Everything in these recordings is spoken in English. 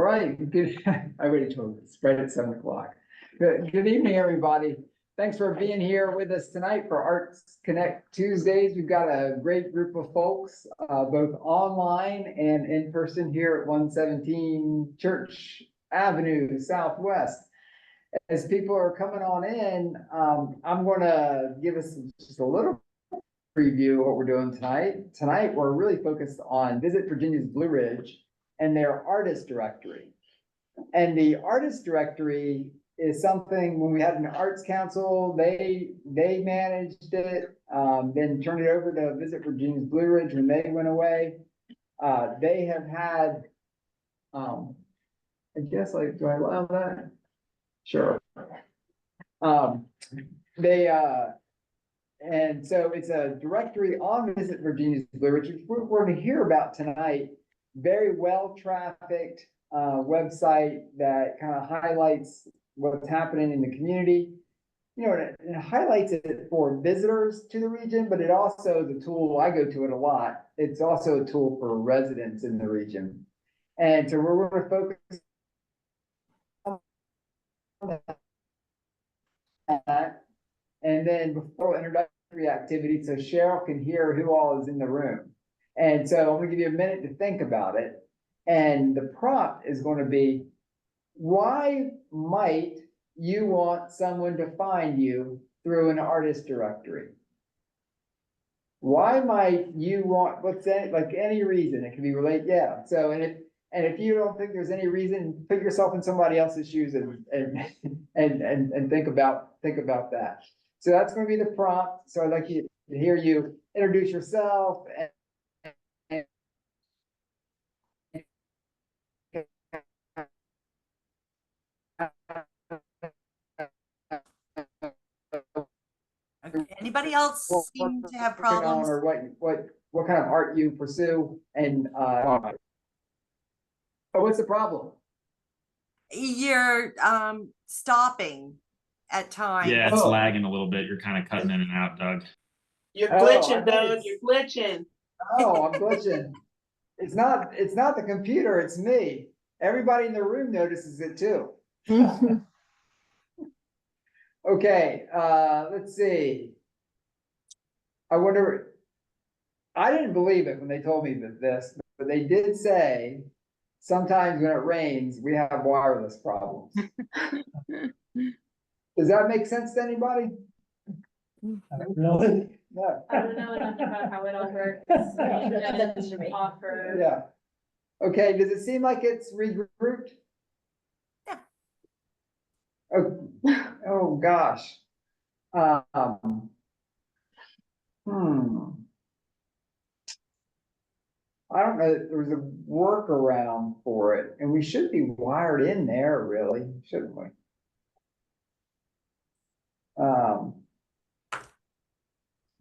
right, good, I already told you, it's right at 7 o'clock. Good evening, everybody. Thanks for being here with us tonight for Arts Connect Tuesdays. We've got a great group of folks, both online and in person here at 117 Church Avenue Southwest. As people are coming on in, I'm gonna give us just a little preview of what we're doing tonight. Tonight, we're really focused on Visit Virginia's Blue Ridge and their artist directory. And the artist directory is something, when we had an arts council, they managed it, then turned it over to Visit Virginia's Blue Ridge when they went away. They have had, I guess, like, do I allow that? Sure. And so it's a directory on Visit Virginia's Blue Ridge, which we're going to hear about tonight. Very well trafficked website that kind of highlights what's happening in the community. You know, it highlights it for visitors to the region, but it also is a tool. I go to it a lot. It's also a tool for residents in the region. And so we're going to focus on that. And then before introductory activity, so Cheryl can hear who all is in the room. And so I'm gonna give you a minute to think about it. And the prompt is going to be, why might you want someone to find you through an artist directory? Why might you want, what's that, like any reason? It can be related, yeah. So, and if you don't think there's any reason, put yourself in somebody else's shoes and think about that. So that's going to be the prompt. So I'd like you to hear you introduce yourself and anybody else seem to have problems? or what kind of art you pursue, and what's the problem? You're stopping at times. Yeah, it's lagging a little bit. You're kind of cutting in and out, Doug. You're glitching, Doug. You're glitching. Oh, I'm glitching. It's not the computer, it's me. Everybody in the room notices it too. Okay, let's see. I wonder, I didn't believe it when they told me this, but they did say sometimes when it rains, we have wireless problems. Does that make sense to anybody? Really? No. I don't know enough about how it all works. Offer. Yeah. Okay, does it seem like it's regrouped? Yeah. Oh gosh. I don't know, there was a workaround for it, and we should be wired in there, really, shouldn't we?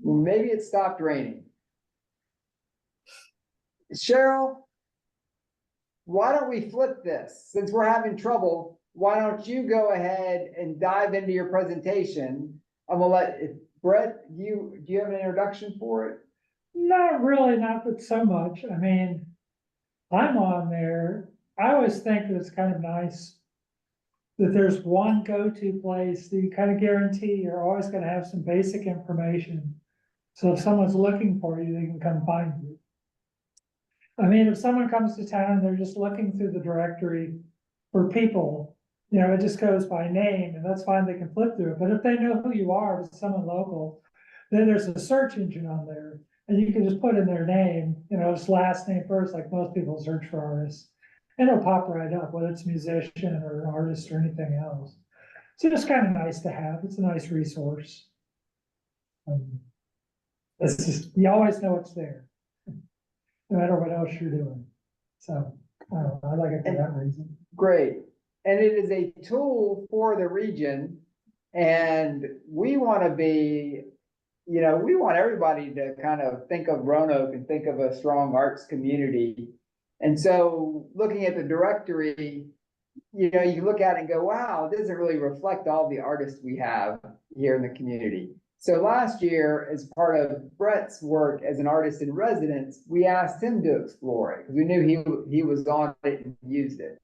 Maybe it stopped raining. Cheryl, why don't we flip this? Since we're having trouble, why don't you go ahead and dive into your presentation? I'm gonna let Brett, do you have an introduction for it? Not really, not but so much. I mean, I'm on there. I always think it's kind of nice that there's one go-to place that you kind of guarantee you're always gonna have some basic information. So if someone's looking for you, they can come find you. I mean, if someone comes to town and they're just looking through the directory for people, you know, it just goes by name, and that's fine, they can flip through it. But if they know who you are, if it's someone local, then there's a search engine on there, and you can just put in their name, you know, it's last name first, like most people search for artists, and it'll pop right up, whether it's a musician or an artist or anything else. So it's kind of nice to have. It's a nice resource. It's just, you always know it's there, no matter what else you're doing. So I don't know, I like it for that reason. Great. And it is a tool for the region, and we want to be, you know, we want everybody to kind of think of Roanoke and think of a strong arts community. And so looking at the directory, you know, you look at it and go, wow, it doesn't really reflect all the artists we have here in the community. So last year, as part of Brett's work as an artist in residence, we asked him to explore it because we knew he was on it and used it.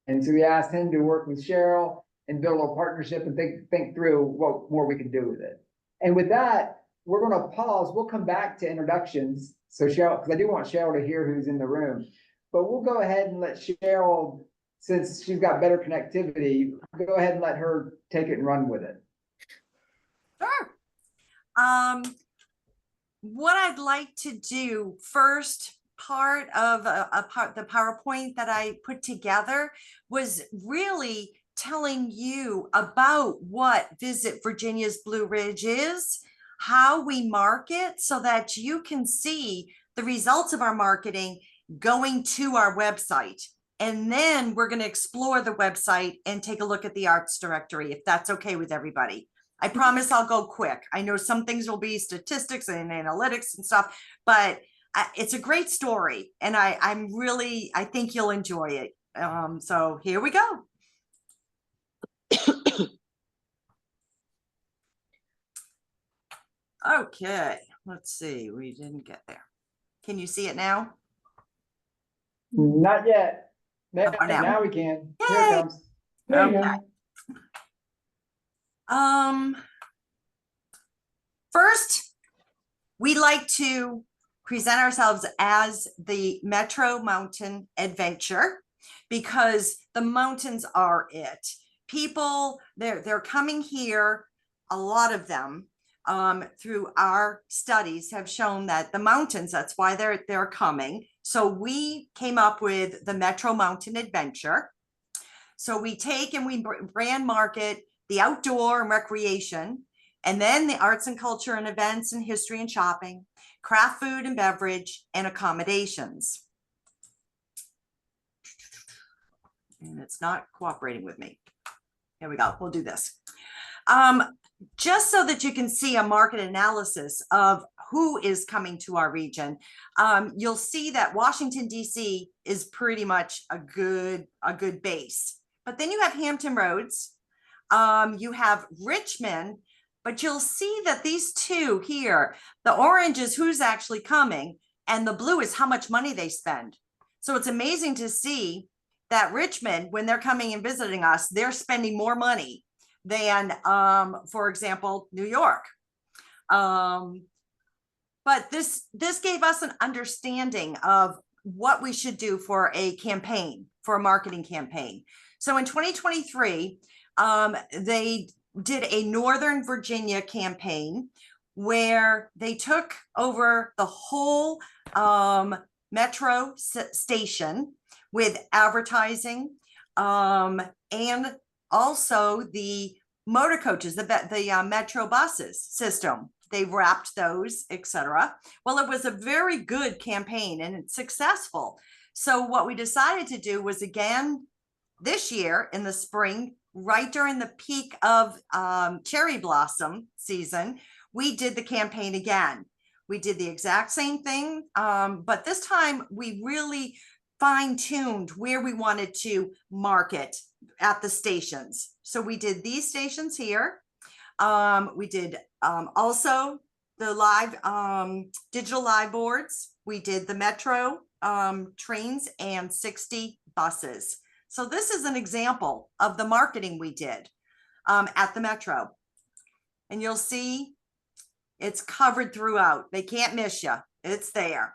And so we asked him to work with Cheryl and build a partnership and think through what more we can do with it. And with that, we're gonna pause. We'll come back to introductions. So Cheryl, because I do want Cheryl to hear who's in the room, but we'll go ahead and let Cheryl, since she's got better connectivity, go ahead and let her take it and run with it. Sure. What I'd like to do first, part of the PowerPoint that I put together was really telling you about what Visit Virginia's Blue Ridge is, how we market, so that you can see the results of our marketing going to our website. And then we're going to explore the website and take a look at the arts directory, if that's okay with everybody. I promise I'll go quick. I know some things will be statistics and analytics and stuff, but it's a great story, and I think you'll enjoy it. So here we go. Okay, let's see. We didn't get there. Can you see it now? Not yet. Now, Oh, now. now we can. Here Yay. it comes. There you Okay. go. First, we like to present ourselves as the Metro Mountain Adventure, because the mountains are it. People, they're coming here, a lot of them, through our studies have shown that the mountains, that's why they're coming. So we came up with the Metro Mountain Adventure. So we take and we brand market the outdoor and recreation, and then the arts and culture and events and history and shopping, craft food and beverage, and accommodations. And it's not cooperating with me. Here we go. We'll do this. Just so that you can see a market analysis of who is coming to our region, you'll see that Washington, D.C. is pretty much a good base. But then you have Hampton Roads, you have Richmond, but you'll see that these two here, the orange is who's actually coming, and the blue is how much money they spend. So it's amazing to see that Richmond, when they're coming and visiting us, they're spending more money than, for example, New York. But this gave us an understanding of what we should do for a campaign, for a marketing campaign. So in 2023, they did a Northern Virginia campaign where they took over the whole metro station with advertising, and also the motor coaches, the metro buses system. They wrapped those, etc. Well, it was a very good campaign and it's successful. So what we decided to do was, again, this year in the spring, right during the peak of cherry blossom season, we did the campaign again. We did the exact same thing, but this time we really fine-tuned where we wanted to market at the stations. So we did these stations here. We did also the live digital live boards. We did the metro trains and 60 buses. So this is an example of the marketing we did at the metro. And you'll see it's covered throughout. They can't miss you. It's there.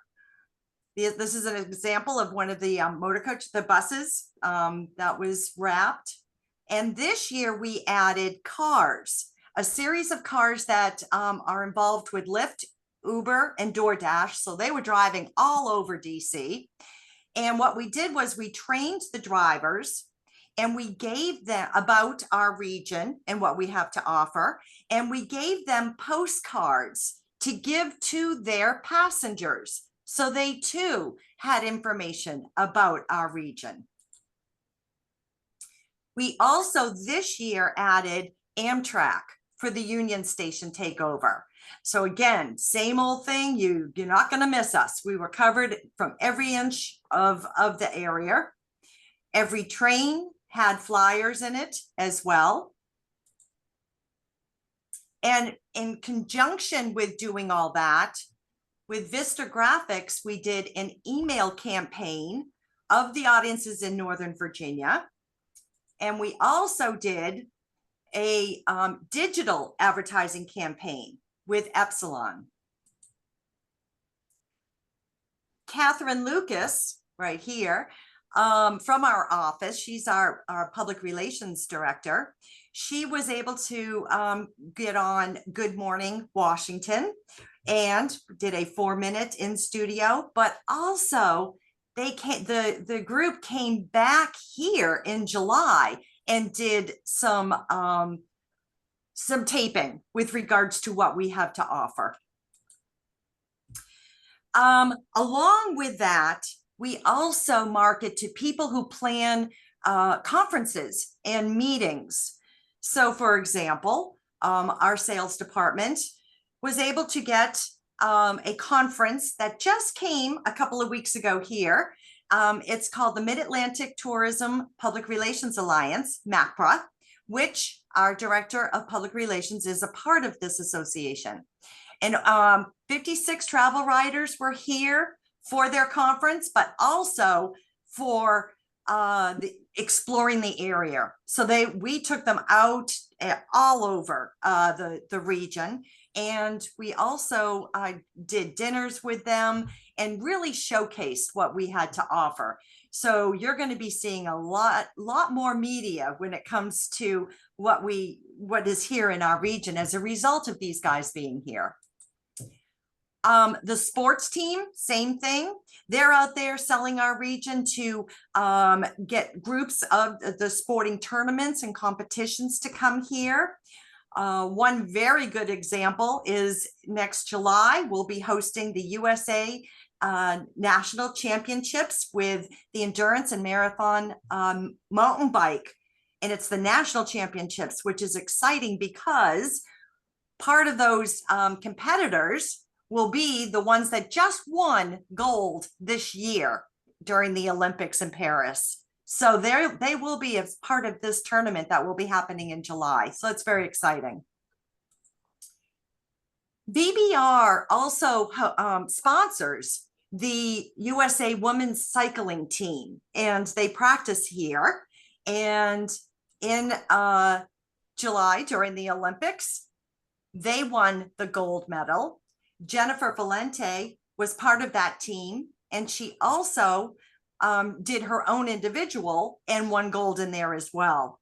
This is an example of one of the motor coach, the buses that was wrapped. And this year we added cars, a series of cars that are involved with Lyft, Uber, and DoorDash. So they were driving all over DC. And what we did was we trained the drivers and we gave them about our region and what we have to offer. And we gave them postcards to give to their passengers, so they too had information about our region. We also this year added Amtrak for the Union Station takeover. So again, same old thing, you're not going to miss us. We were covered from every inch of the area. Every train had flyers in it as well. And in conjunction with doing all that, with Vista Graphics, we did an email campaign of the audiences in Northern Virginia. And we also did a digital advertising campaign with Epsilon. Catherine Lucas, right here, from our office, she's our public relations director. She was able to get on Good Morning Washington and did a 4-minute in studio, but also the group came back here in July and did some taping with regards to what we have to offer. Along with that, we also market to people who plan conferences and meetings. So for example, our sales department was able to get a conference that just came a couple of weeks ago here. It's called the Mid-Atlantic Tourism Public Relations Alliance, MACPRA, which our Director of Public Relations is a part of this association. And 56 travel writers were here for their conference, but also for exploring the area. So we took them out all over the region. And we also did dinners with them and really showcased what we had to offer. So you're going to be seeing a lot more media when it comes to what is here in our region as a result of these guys being here. The sports team, same thing. They're out there selling our region to get groups of the sporting tournaments and competitions to come here. One very good example is next July, we'll be hosting the USA National Championships with the Endurance and Marathon mountain bike. And it's the National Championships, which is exciting because part of those competitors will be the ones that just won gold this year during the Olympics in Paris. So they will be as part of this tournament that will be happening in July. So it's very exciting. VBR also sponsors the USA Women's Cycling Team, and they practice here. And in July during the Olympics, they won the gold medal. Jennifer Valente was part of that team, and she also did her own individual and won gold in there as well.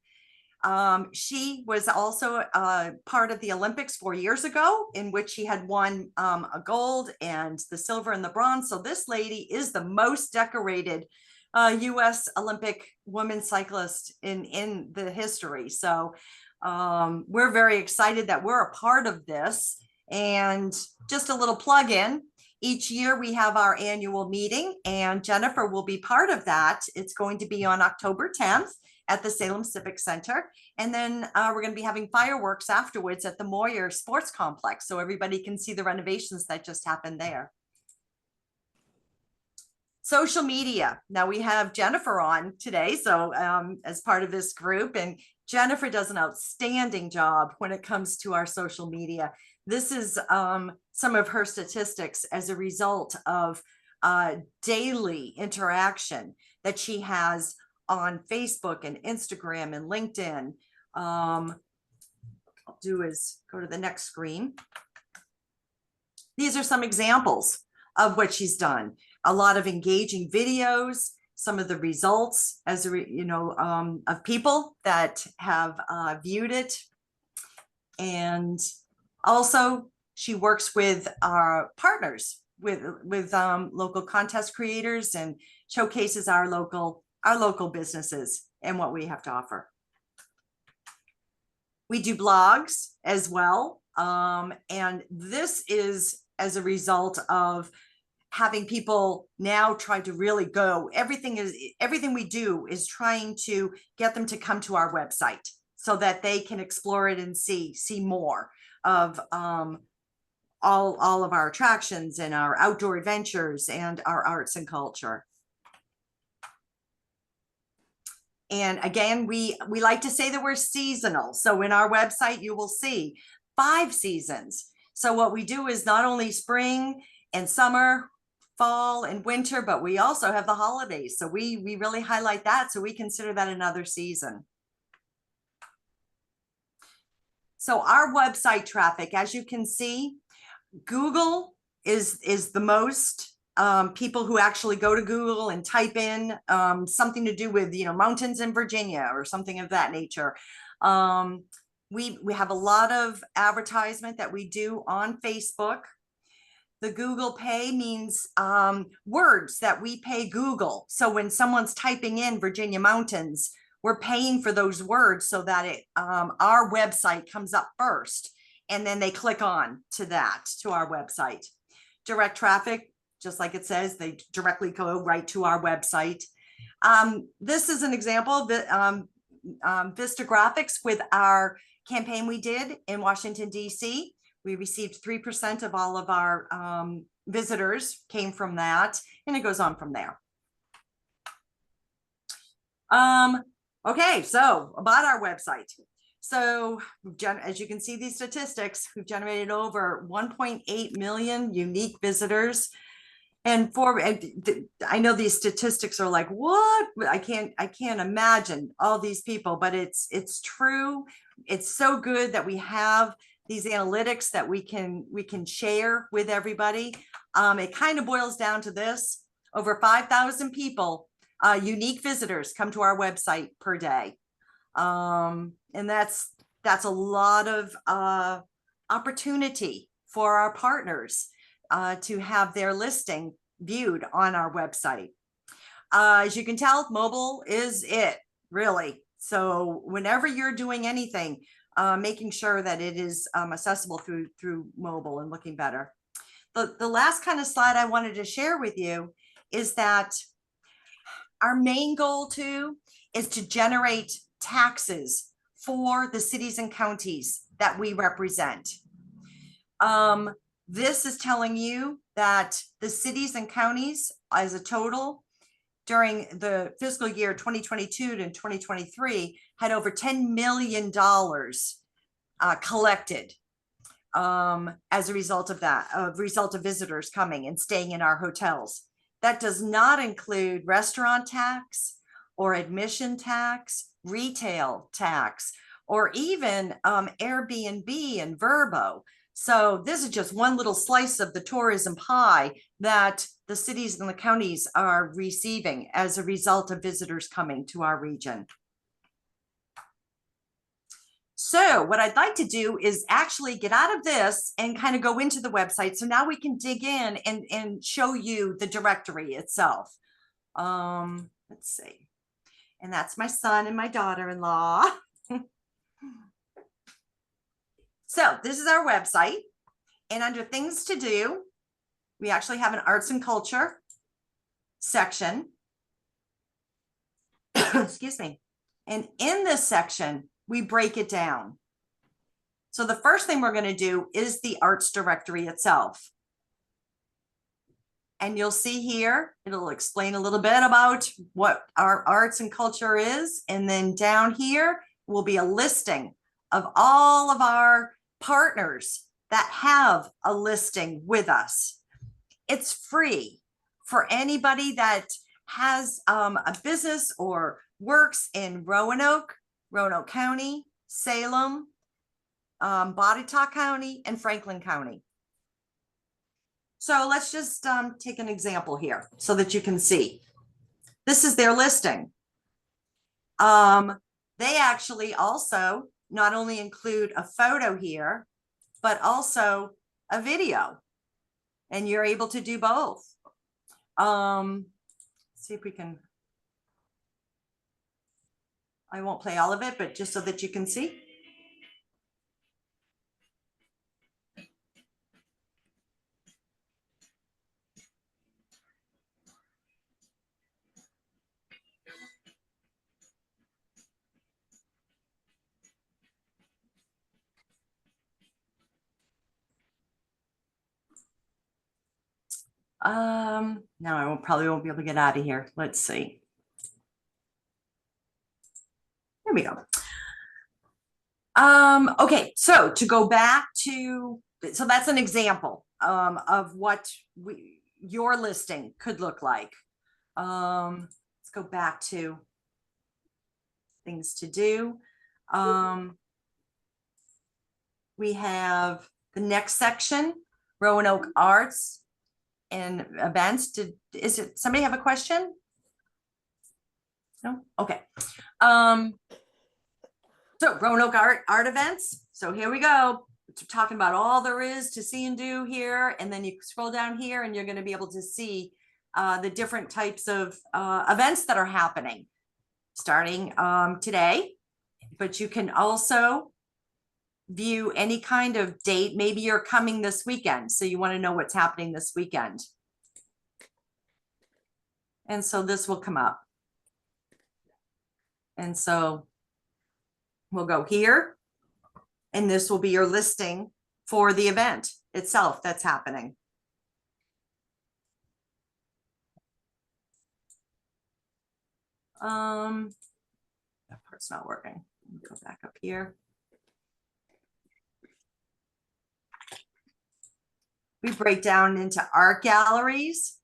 She was also part of the Olympics 4 years ago, in which she had won a gold and the silver and the bronze. So this lady is the most decorated U.S. Olympic women cyclist in the history. So we're very excited that we're a part of this. And just a little plug in, each year we have our annual meeting, and Jennifer will be part of that. It's going to be on October 10th at the Salem Civic Center. And then we're going to be having fireworks afterwards at the Moyer Sports Complex, so everybody can see the renovations that just happened there. Social media. Now we have Jennifer on today, so as part of this group, and Jennifer does an outstanding job when it comes to our social media. This is some of her statistics as a result of daily interaction that she has on Facebook and Instagram and LinkedIn. I'll do is go to the next screen. These are some examples of what she's done. A lot of engaging videos, some of the results as of people that have viewed it. And also she works with our partners, with local contest creators, and showcases our local businesses and what we have to offer. We do blogs as well. And this is as a result of having people now try to really go. Everything we do is trying to get them to come to our website so that they can explore it and see more of all of our attractions and our outdoor adventures and our arts and culture. And again, we like to say that we're seasonal. So in our website, you will see 5 seasons. So what we do is not only spring and summer, fall and winter, but we also have the holidays. So we really highlight that. So we consider that another season. So our website traffic, as you can see, Google is the most people who actually go to Google and type in something to do with, mountains in Virginia or something of that nature. We have a lot of advertisement that we do on Facebook. The Google Pay means words that we pay Google. So when someone's typing in Virginia mountains, we're paying for those words so that our website comes up first, and then they click on to our website. Direct traffic, just like it says, they directly go right to our website. This is an example of Vista Graphics with our campaign we did in Washington, D.C. We received 3% of all of our visitors came from that, and it goes on from there. Okay, so about our website. So as you can see, these statistics, we've generated over 1.8 million unique visitors. And I know these statistics are like, what? I can't imagine all these people, but it's true. It's so good that we have these analytics that we can share with everybody. It kind of boils down to this: over 5,000 people, unique visitors, come to our website per day. And that's a lot of opportunity for our partners to have their listing viewed on our website. As you can tell, mobile is it, really. So whenever you're doing anything, making sure that it is accessible through mobile and looking better. The last kind of slide I wanted to share with you is that our main goal too is to generate taxes for the cities and counties that we represent. This is telling you that the cities and counties as a total during the fiscal year 2022 to 2023 had over $10 million collected as a result of that, result of visitors coming and staying in our hotels. That does not include restaurant tax or admission tax, retail tax, or even Airbnb and Vrbo. So this is just one little slice of the tourism pie that the cities and the counties are receiving as a result of visitors coming to our region. So what I'd like to do is actually get out of this and kind of go into the website. So now we can dig in and show you the directory itself. Let's see. And that's my son and my daughter-in-law. So this is our website, and under things to do, we actually have an arts and culture section. Excuse me. And in this section, we break it down. So the first thing we're going to do is the arts directory itself. And you'll see here, it'll explain a little bit about what our arts and culture is. And then down here will be a listing of all of our partners that have a listing with us. It's free for anybody that has a business or works in Roanoke County, Salem, Botetourt County, and Franklin County. So let's just take an example here so that you can see. This is their listing. They actually also not only include a photo here, but also a video, and you're able to do both. See if we can, I won't play all of it, but just so that you can see. No, I probably won't be able to get out of here. Let's see. Here we go. Okay, so to go back to, so that's an example of what your listing could look like. Let's go back to things to do. We have the next section, Roanoke Arts and Events. Is it, somebody have a question? No? Okay. So Roanoke Art Events. So here we go. We're talking about all there is to see and do here. And then you scroll down here and you're going to be able to see the different types of events that are happening starting today. But you can also view any kind of date. Maybe you're coming this weekend, so you want to know what's happening this weekend. And so this will come up. And so we'll go here, and this will be your listing for the event itself that's happening. That part's not working. Let me go back up here. We break down into art galleries.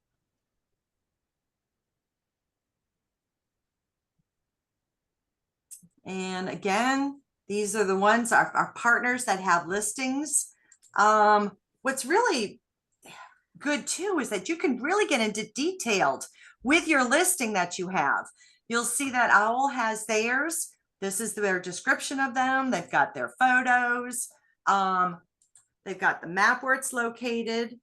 And again, these are the ones, our partners that have listings. What's really good too is that you can really get into detailed with your listing that you have. You'll see that Owl has theirs. This is their description of them. They've got their photos. They've got the map where it's located,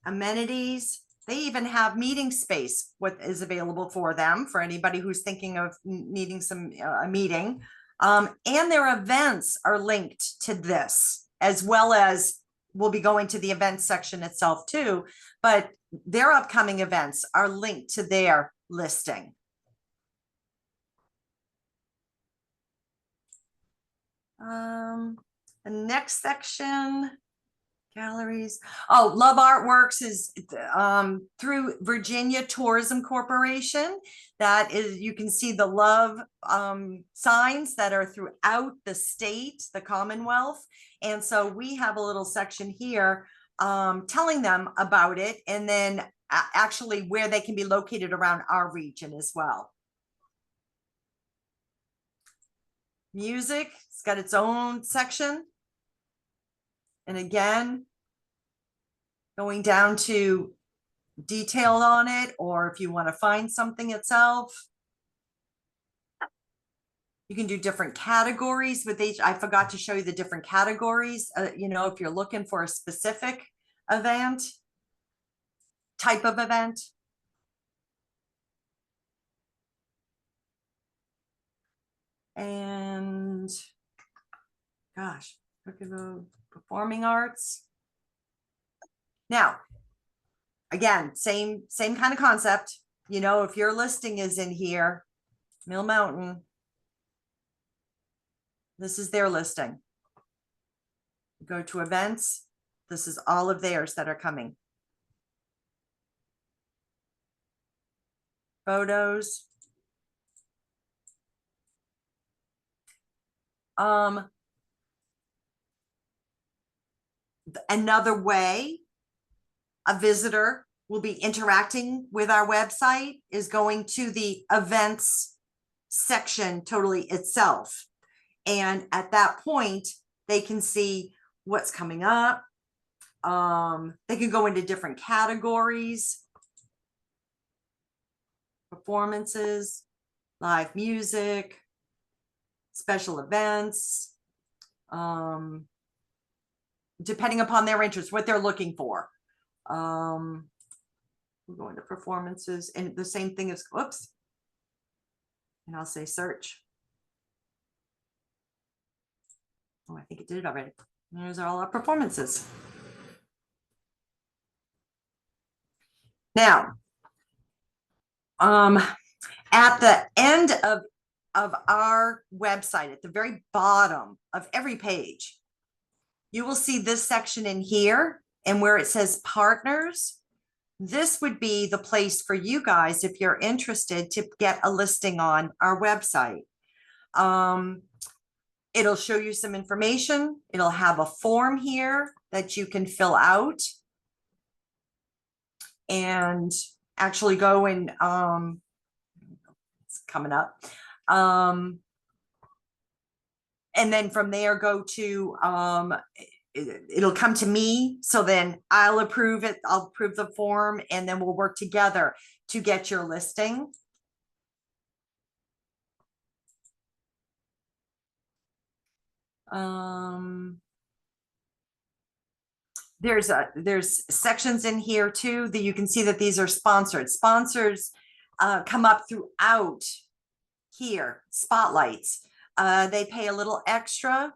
amenities. They even have meeting space, what is available for them, for anybody who's thinking of needing some a meeting. And their events are linked to this, as well as we'll be going to the events section itself too, but their upcoming events are linked to their listing. The next section, galleries. Oh, Love Artworks is through Virginia Tourism Corporation. That is, you can see the love signs that are throughout the state, the Commonwealth. And so we have a little section here telling them about it, and then actually where they can be located around our region as well. Music, it's got its own section. And again, going down to detailed on it, or if you want to find something itself. You can do different categories with each. I forgot to show you the different categories. You know, if you're looking for a specific event, type of event. And gosh, look at the performing arts. Now, again, same kind of concept. You know, if your listing is in here, Mill Mountain, this is their listing. Go to events. This is all of theirs that are coming. Photos. Another way a visitor will be interacting with our website is going to the events section totally itself. And at that point, they can see what's coming up. They can go into different categories, performances, live music, special events, depending upon their interest, what they're looking for. We're going to performances, and the same thing is, whoops, and I'll say search. Oh, I think it did it already. There's all our performances. Now, at the end of our website, at the very bottom of every page, you will see this section in here, and where it says partners, this would be the place for you guys, if you're interested, to get a listing on our website. It'll show you some information. It'll have a form here that you can fill out. and actually go and, it's coming up. And then from there, go to, it'll come to me. So then I'll approve it. I'll approve the form, and then we'll work together to get your listing. There's sections in here too that you can see that these are sponsored. Sponsors come up throughout here, spotlights. They pay a little extra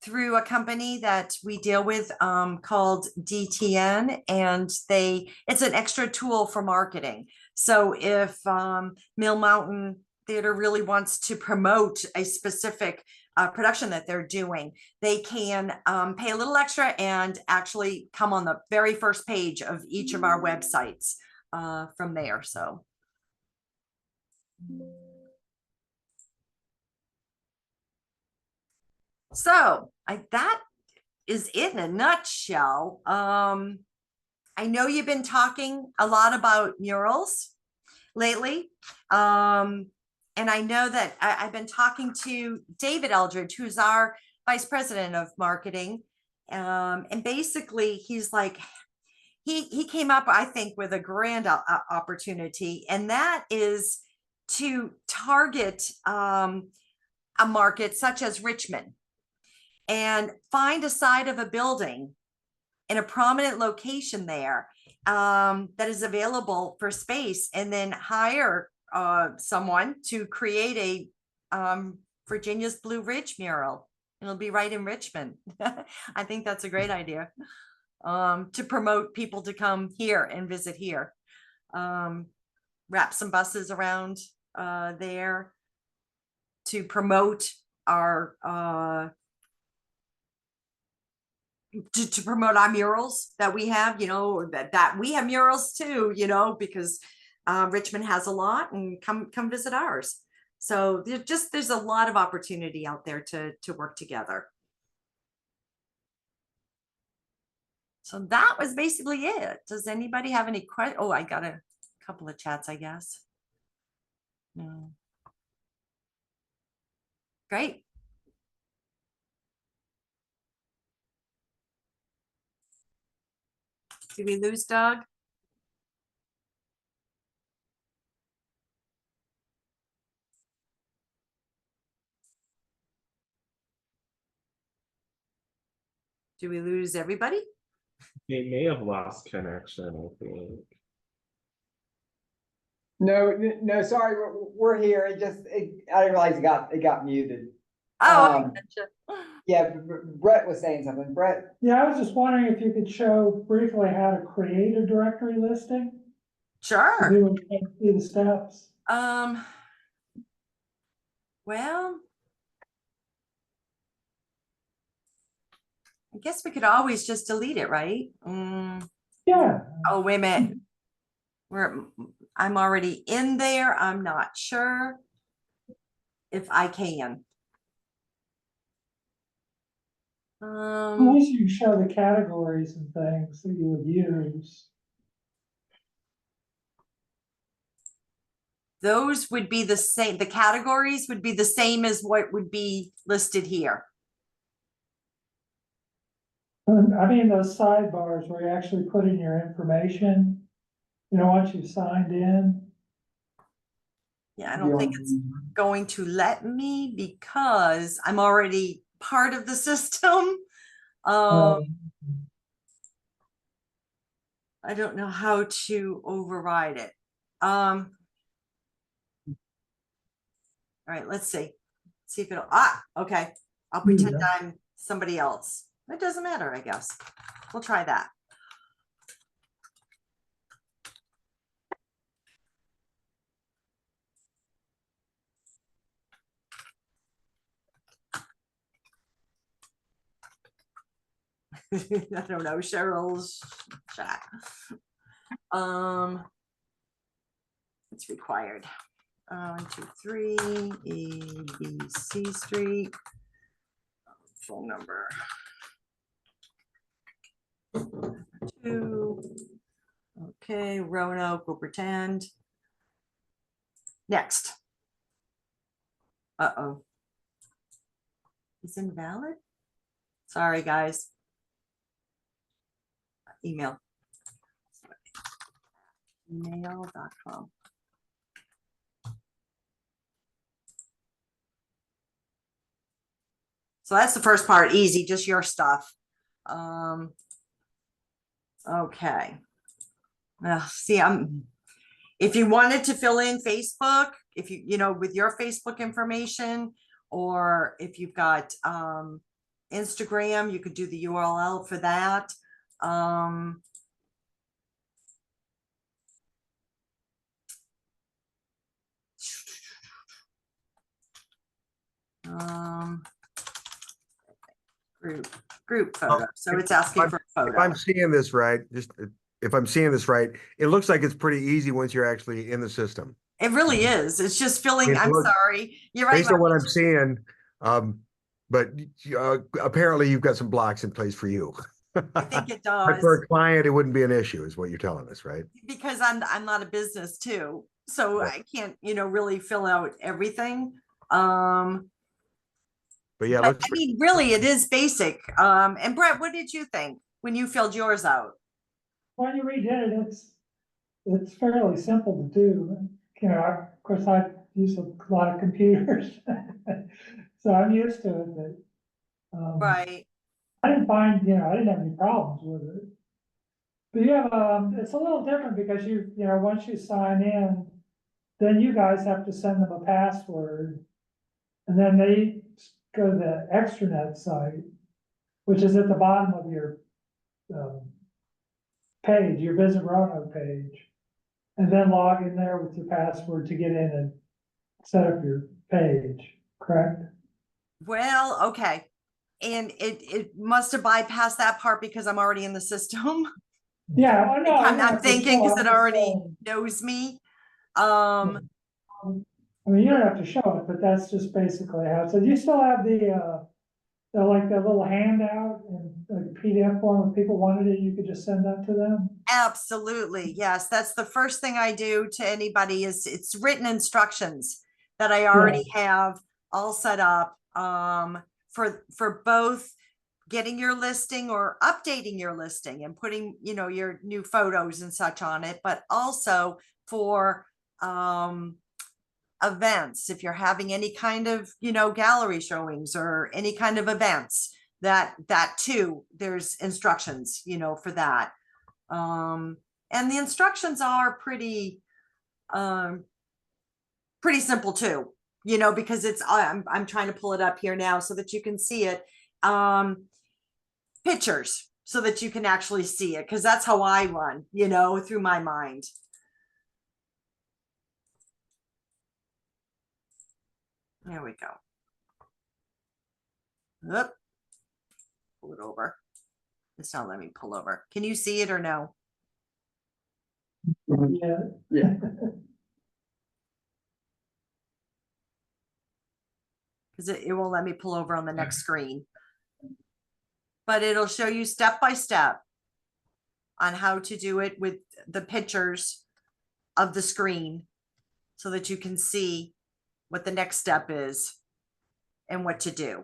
through a company that we deal with called DTN, and it's an extra tool for marketing. So if Mill Mountain Theater really wants to promote a specific production that they're doing, they can pay a little extra and actually come on the very first page of each of our websites from there. So. So that is it in a nutshell. I know you've been talking a lot about murals lately. And I know that I've been talking to David Eldridge, who's our vice president of marketing. And basically he's like, he came up, I think, with a grand opportunity, and that is to target a market such as Richmond and find a side of a building in a prominent location there that is available for space, and then hire someone to create a Virginia's Blue Ridge mural. It'll be right in Richmond. I think that's a great idea to promote people to come here and visit here. Wrap some buses around there to promote our to promote our murals that we have, that we have murals too, because Richmond has a lot, and come visit ours. So there's a lot of opportunity out there to work together. So that was basically it. Does anybody have any questions? Oh, I got a couple of chats, I guess. No. Great. Did we lose Doug? Did we lose everybody? They may have lost connection, I think. No, sorry, we're here. I didn't realize it got muted. Oh, Yeah, Brett was saying something. Brett, Yeah, I was just wondering if you could show briefly how to create a directory listing. sure. Do the steps. Well, I guess we could always just delete it, right? Yeah, Oh, wait a minute. I'm already in there. I'm not sure if I can. unless you show the categories and things that you would use. Those would be the same. The categories would be the same as what would be listed here. I mean, those sidebars where you actually put in your information, once you've signed in. Yeah, I don't think it's going to let me because I'm already part of the system. I don't know how to override it. All right, let's see. See if it'll, okay. I'll pretend I'm somebody else. It doesn't matter, I guess. We'll try that. I don't know, Cheryl's chat. It's required. 1, 2, 3, ABC Street. Phone number. 2. Okay, Roanoke, we'll pretend. Next. Uh-oh. It's invalid? Sorry, guys. Email. Mail.com. So that's the first part, easy, just your stuff. Okay. See, if you wanted to fill in Facebook, if you know, with your Facebook information, or if you've got Instagram, you could do the URL for that. Group photo. So it's asking for a If I'm photo. seeing this right, if I'm seeing this right, it looks like it's pretty easy once you're actually in the system. It really is. It's just filling. It I'm looks- sorry. You're right. Based on what I'm seeing, but apparently you've got some blocks in place for you. I think it But does. for a client, it wouldn't be an issue, is what you're telling us, right? Because I'm not a business too. So Yeah. I can't, really fill out everything. But yeah, But let's, I mean, really, it is basic. And Brett, what did you think when you filled yours out? When you redid it, it's fairly simple to do. You know, of course, I use a lot of computers. So I'm used to it, but, Right. I didn't find, I didn't have any problems with it. But yeah, it's a little different because once you sign in, then you guys have to send them a password. And then they go to the extranet site, which is at the bottom of your, page, your Visit Roanoke page. And then log in there with your password to get in and set up your page, correct? Well, okay. And it must have bypassed that part because I'm already in the system. Yeah, I know. I'm thinking because it already knows me. I mean, you don't have to show it, but that's just basically how, so do you still have the little handout and the PDF form, if people wanted it, you could just send that to them? Absolutely. Yes. That's the first thing I do to anybody is it's written instructions that I already have all set up for both getting your listing or updating your listing and putting, your new photos and such on it, but also for events, if you're having any kind of, gallery showings or any kind of events, that too, there's instructions, for that. And the instructions are pretty simple too, because it's, I'm trying to pull it up here now so that you can see it. Pictures so that you can actually see it, because that's how I run, through my mind. There we go. Oop. Pull it over. It's not letting me pull over. Can you see it or no? Yeah. Yeah. Because it won't let me pull over on the next screen. But it'll show you step by step on how to do it with the pictures of the screen so that you can see what the next step is and what to do.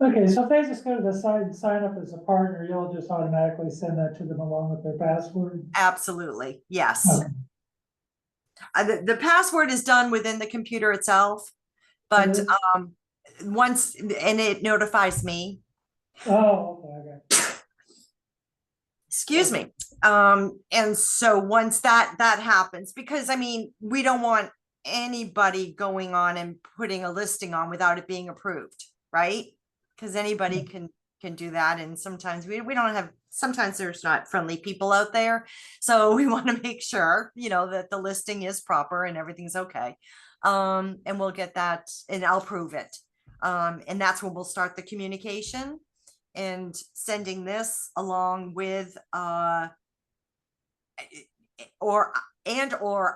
Okay, so if they just go to the site and sign up as a partner, you'll just automatically send that to them along with their password? Absolutely. Yes. Okay. The password is done within the computer itself, but once, and it notifies me. Oh, okay. Excuse me. And so once that happens, because I mean, we don't want anybody going on and putting a listing on without it being approved, right? Because anybody can do that. And sometimes we don't have, sometimes there's not friendly people out there. So we want to make sure, that the listing is proper and everything's okay. And we'll get that and I'll prove it. And that's when we'll start the communication and sending this along with, or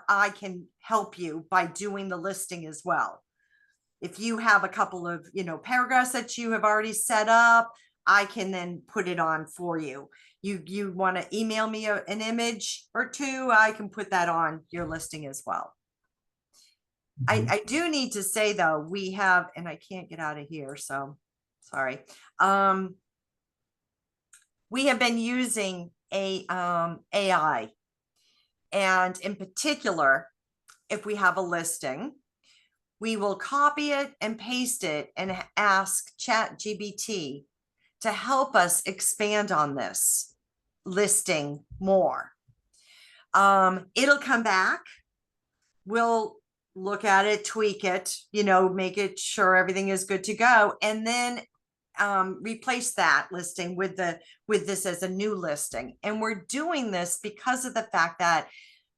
I can help you by doing the listing as well. If you have a couple of, paragraphs that you have already set up, I can then put it on for you. You want to email me an image or two, I can put that on your listing as well. I do need to say though, we have, and I can't get out of here, so sorry. We have been using AI, and in particular, if we have a listing, we will copy it and paste it and ask ChatGPT to help us expand on this listing more. It'll come back. We'll look at it, tweak it, make it sure everything is good to go, and then replace that listing with this as a new listing. And we're doing this because of the fact that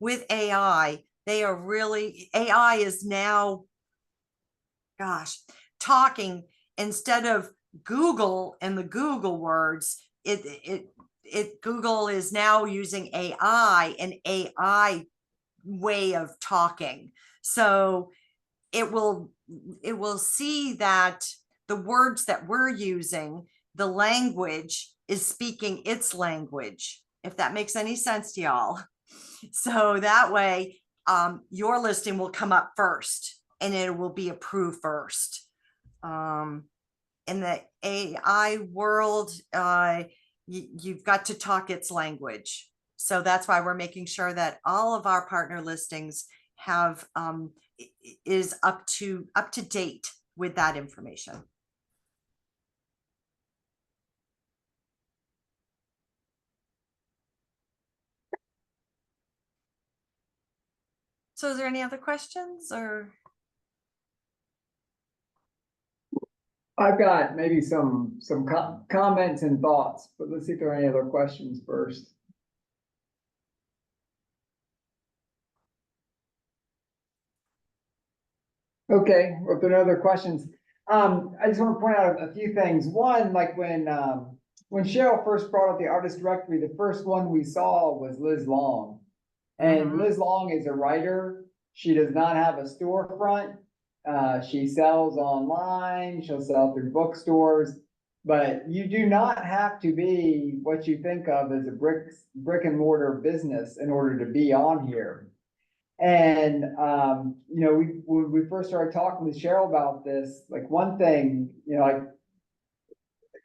with AI, AI is now, talking instead of Google and the Google words. Google is now using an AI way of talking. So it will see that the words that we're using, the language is speaking its language, if that makes any sense to y'all. So that way, your listing will come up first and it will be approved first. In the AI world, you've got to talk its language. So that's why we're making sure that all of our partner listings is up to date with that information. So is there any other questions or? I've got maybe some comments and thoughts, but let's see if there are any other questions first. Okay, well, if there are no other questions, I just want to point out a few things. One, like when Cheryl first brought up the artist directory, the first one we saw was Liz Long. And Liz Long is a writer. She does not have a storefront. She sells online. She'll sell through bookstores, but you do not have to be what you think of as a brick and mortar business in order to be on here. And, when we first started talking with Cheryl about this, like one thing, I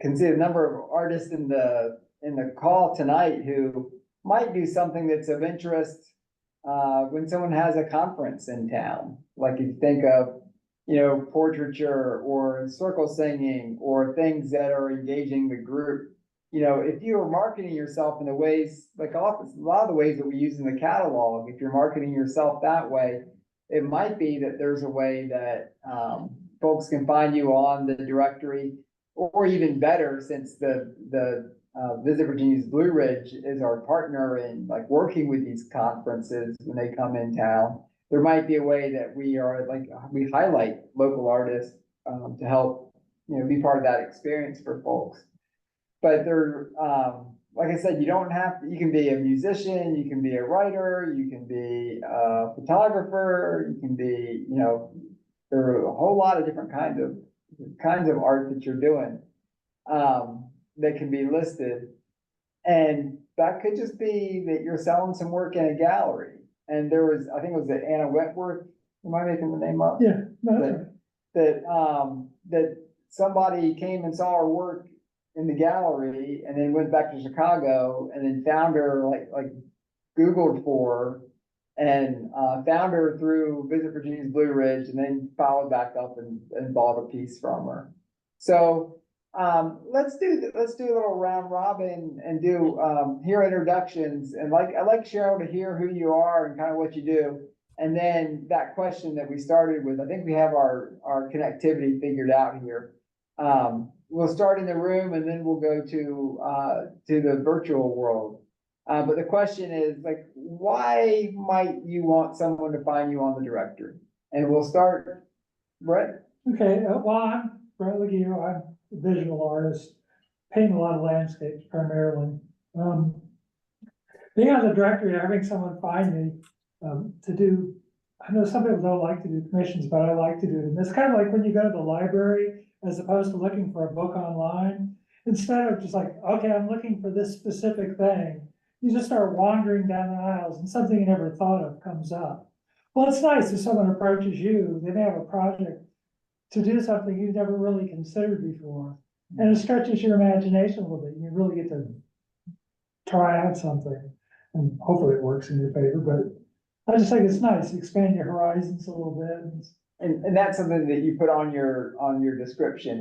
can see a number of artists in the call tonight who might do something that's of interest when someone has a conference in town. Like if you think of, portraiture or circle singing or things that are engaging the group. If you are marketing yourself in the ways, like a lot of the ways that we use in the catalog, if you're marketing yourself that way, it might be that there's a way that folks can find you on the directory, or even better, since the Visit Virginia's Blue Ridge is our partner in like working with these conferences when they come in town. There might be a way that we highlight local artists to help, be part of that experience for folks. But like I said, you can be a musician, you can be a writer, you can be a photographer, you can be, there are a whole lot of different kinds of art that you're doing that can be listed. And that could just be that you're selling some work in a gallery. And there was, I think it was Anna Wentworth, am I making the name up? Yeah. No, That somebody came and saw her work in the gallery and then went back to Chicago and then found her, like Googled for her and found her through Visit Virginia's Blue Ridge and then followed back up and bought a piece from her. So let's do a little round robin and do hear introductions, and I'd like Cheryl to hear who you are and kind of what you do. And then that question that we started with, I think we have our connectivity figured out here. We'll start in the room and then we'll go to the virtual world. But the question is like, why might you want someone to find you on the directory? And we'll start, Brett. okay, well, I'm Brett Leguio. I'm a visual artist, paint a lot of landscapes primarily. Being on the directory, having someone find me to do, I know some people don't like to do commissions, but I like to do them. It's kind of like when you go to the library, as opposed to looking for a book online, Instead of just like, okay, I'm looking for this specific thing, you just start wandering down the aisles and something you never thought of comes up. Well, it's nice if someone approaches you, they may have a project to do something you've never really considered before. And it stretches your imagination a little bit. You really get to try out something, and hopefully it works in your favor, but I just think it's nice, expand your horizons a little bit. And that's something that you put on your description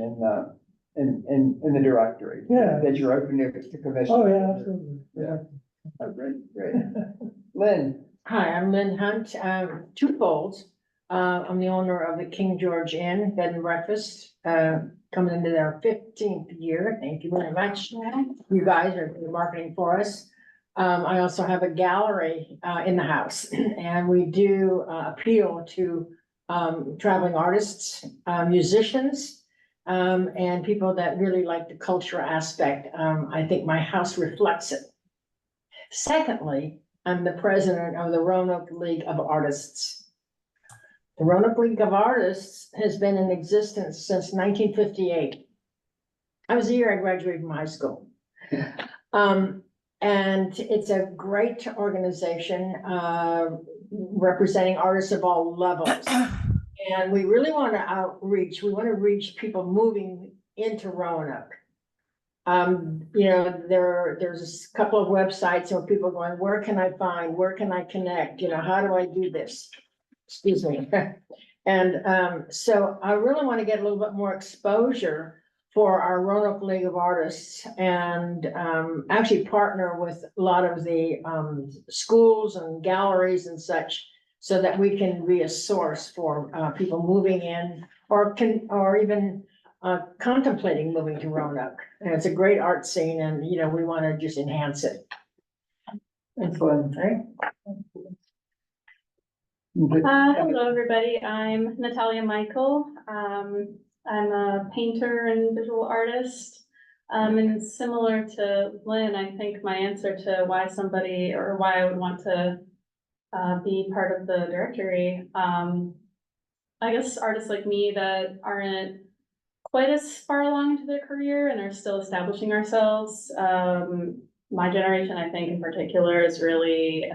in the directory. Yeah. That you're open to commission. Oh, yeah, absolutely. Yeah. Oh, great, great. Lynn, Hi, I'm Lynn Hunt, twofold. I'm the owner of the King George Inn Bed and Breakfast, coming into their 15th year. Thank you very much. You guys are marketing for us. I also have a gallery, in the house, and we do, appeal to, traveling artists, musicians, and people that really like the cultural aspect. I think my house reflects it. Secondly, I'm the president of the Roanoke League of Artists. The Roanoke League of Artists has been in existence since 1958. I was the year I graduated from high school. And it's a great organization, representing artists of all levels. And we really want to we want to reach people moving into Roanoke. There's a couple of websites where people are going, where can I find, where can I connect? How do I do this? Excuse me. And so I really want to get a little bit more exposure for our Roanoke League of Artists and actually partner with a lot of the schools and galleries and such so that we can be a source for people moving in or even contemplating moving to Roanoke. And it's a great art scene and, we want to just enhance it. excellent. Right? Hello, everybody. I'm Natalia Michael. I'm a painter and visual artist. And similar to Lynn, I think my answer to why somebody or why I would want to be part of the directory, I guess artists like me that aren't quite as far along into their career and are still establishing ourselves. My generation, I think in particular, is really,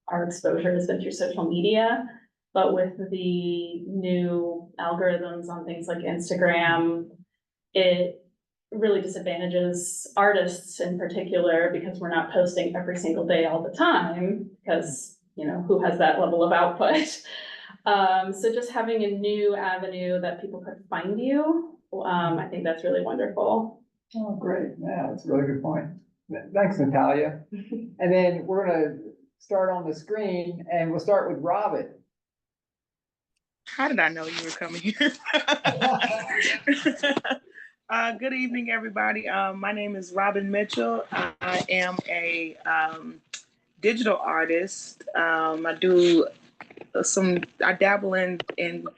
our exposure has been through social media, but with the new algorithms on things like Instagram, it really disadvantages artists in particular because we're not posting every single day all the time because, who has that level of output? So just having a new avenue that people could find you, I think that's really wonderful. Oh, great. Yeah, that's a really good point. Thanks, Natalia. And then we're gonna start on the screen and we'll start with Robin. How did I know you were coming here? Good evening, everybody. My name is Robin Mitchell. I am a digital artist. I dabble in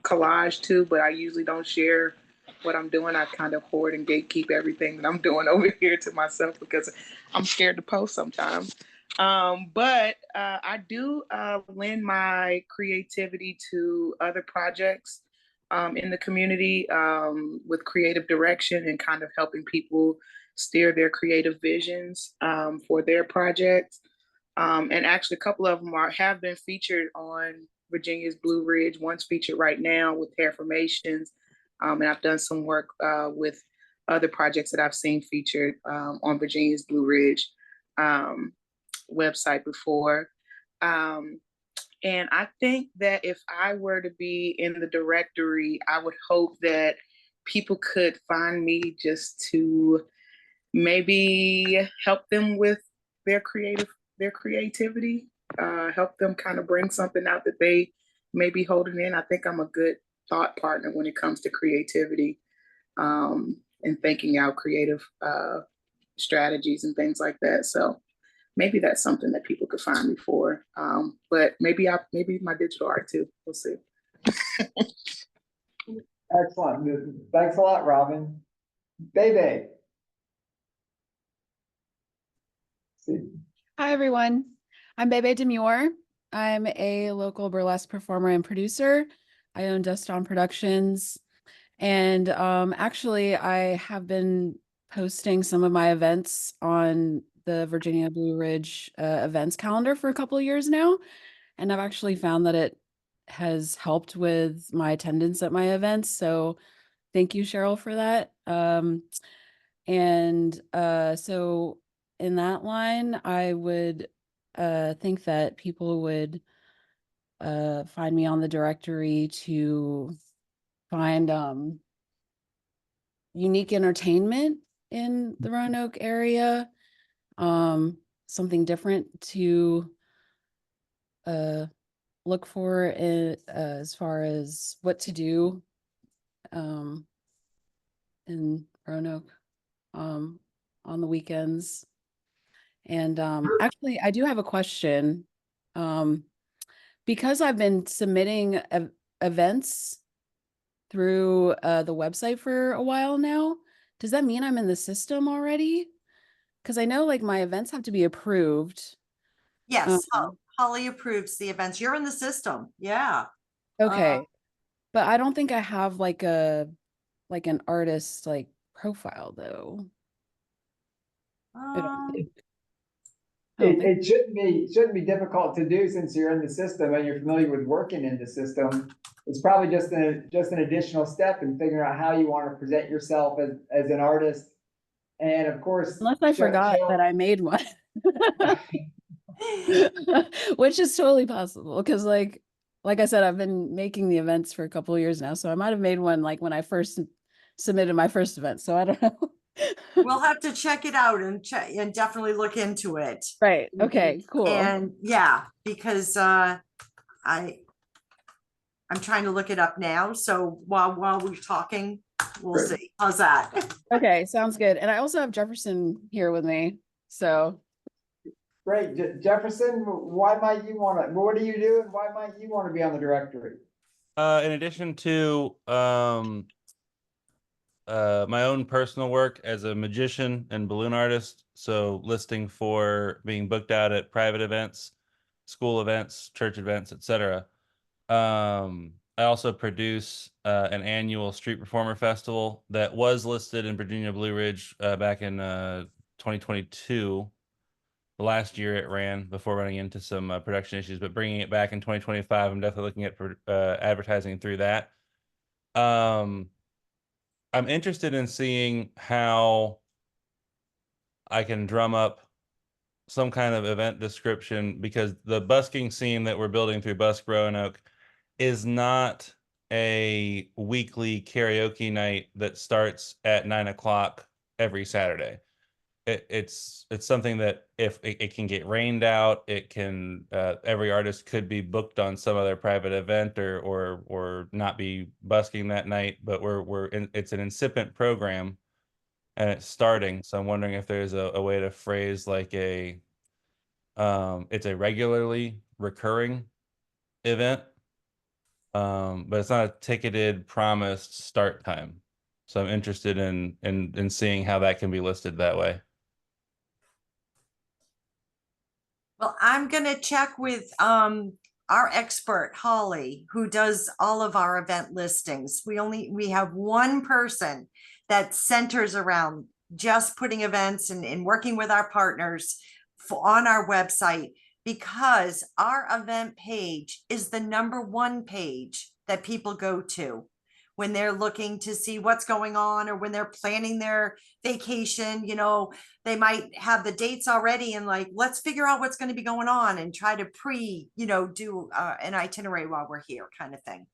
collage too, but I usually don't share what I'm doing. I kind of hoard and gatekeep everything that I'm doing over here to myself because I'm scared to post sometimes. But I do lend my creativity to other projects in the community with creative direction and kind of helping people steer their creative visions for their projects. And actually a couple of them have been featured on Virginia's Blue Ridge. One's featured right now with Terraformations. And I've done some work with other projects that I've seen featured on Virginia's Blue Ridge website before. And I think that if I were to be in the directory, I would hope that people could find me just to maybe help them with their creativity, help them kind of bring something out that they may be holding in. I think I'm a good thought partner when it comes to creativity and thinking out creative strategies and things like that. So maybe that's something that people could find me for. But maybe my digital art too. We'll see. Excellent. Thanks a lot, Robin. Bebe. Hi, everyone. I'm Bebe Demure. I'm a local burlesque performer and producer. I own Dust On Productions. And actually, I have been posting some of my events on the Virginia Blue Ridge events calendar for a couple of years now. And I've actually found that it has helped with my attendance at my events. So thank you, Cheryl, for that. So in that line, I would think that people would find me on the directory to find unique entertainment in the Roanoke area, something different to look for as far as what to do in Roanoke on the weekends. And actually, I do have a question. Because I've been submitting events through the website for a while now, does that mean I'm in the system already? Because I know like my events have to be approved. Yes, Holly approves the events. You're in the system. Yeah. Okay. But I don't think I have like an artist like profile though. I don't think. It shouldn't be difficult to do since you're in the system and you're familiar with working in the system. It's probably just an additional step in figuring out how you want to present yourself as an artist. And of course, Unless I forgot that I made one. Which is totally possible because like I said, I've been making the events for a couple of years now. So I might have made one like when I first submitted my first event. So I don't know. We'll have to check it out and definitely look into it. Right. Okay, cool. And yeah, because I'm trying to look it up now. So while we're talking, we'll see. How's that? Okay, sounds good. And I also have Jefferson here with me. So great. Jefferson, why might you want to, what do you do and why might you want to be on the directory? In addition to my own personal work as a magician and balloon artist, so listing for being booked out at private events, school events, church events, etc. I also produce an annual street performer festival that was listed in Virginia Blue Ridge back in 2022. The last year it ran before running into some production issues, but bringing it back in 2025, I'm definitely looking at advertising through that. I'm interested in seeing how I can drum up some kind of event description because the busking scene that we're building through Busk Roanoke is not a weekly karaoke night that starts at 9 o'clock every Saturday. It's something that if it can get rained out, it can every artist could be booked on some other private event or not be busking that night. But it's an incipient program, and it's starting. So I'm wondering if there's a way to phrase like it's a regularly recurring event, but it's not a ticketed promised start time. So I'm interested in seeing how that can be listed that way. Well, I'm going to check with our expert, Holly, who does all of our event listings. We have one person that centers around just putting events and working with our partners on our website, because our event page is the #1 page that people go to when they're looking to see what's going on or when they're planning their vacation. They might have the dates already and like, let's figure out what's going to be going on and try to do an itinerary while we're here kind of thing.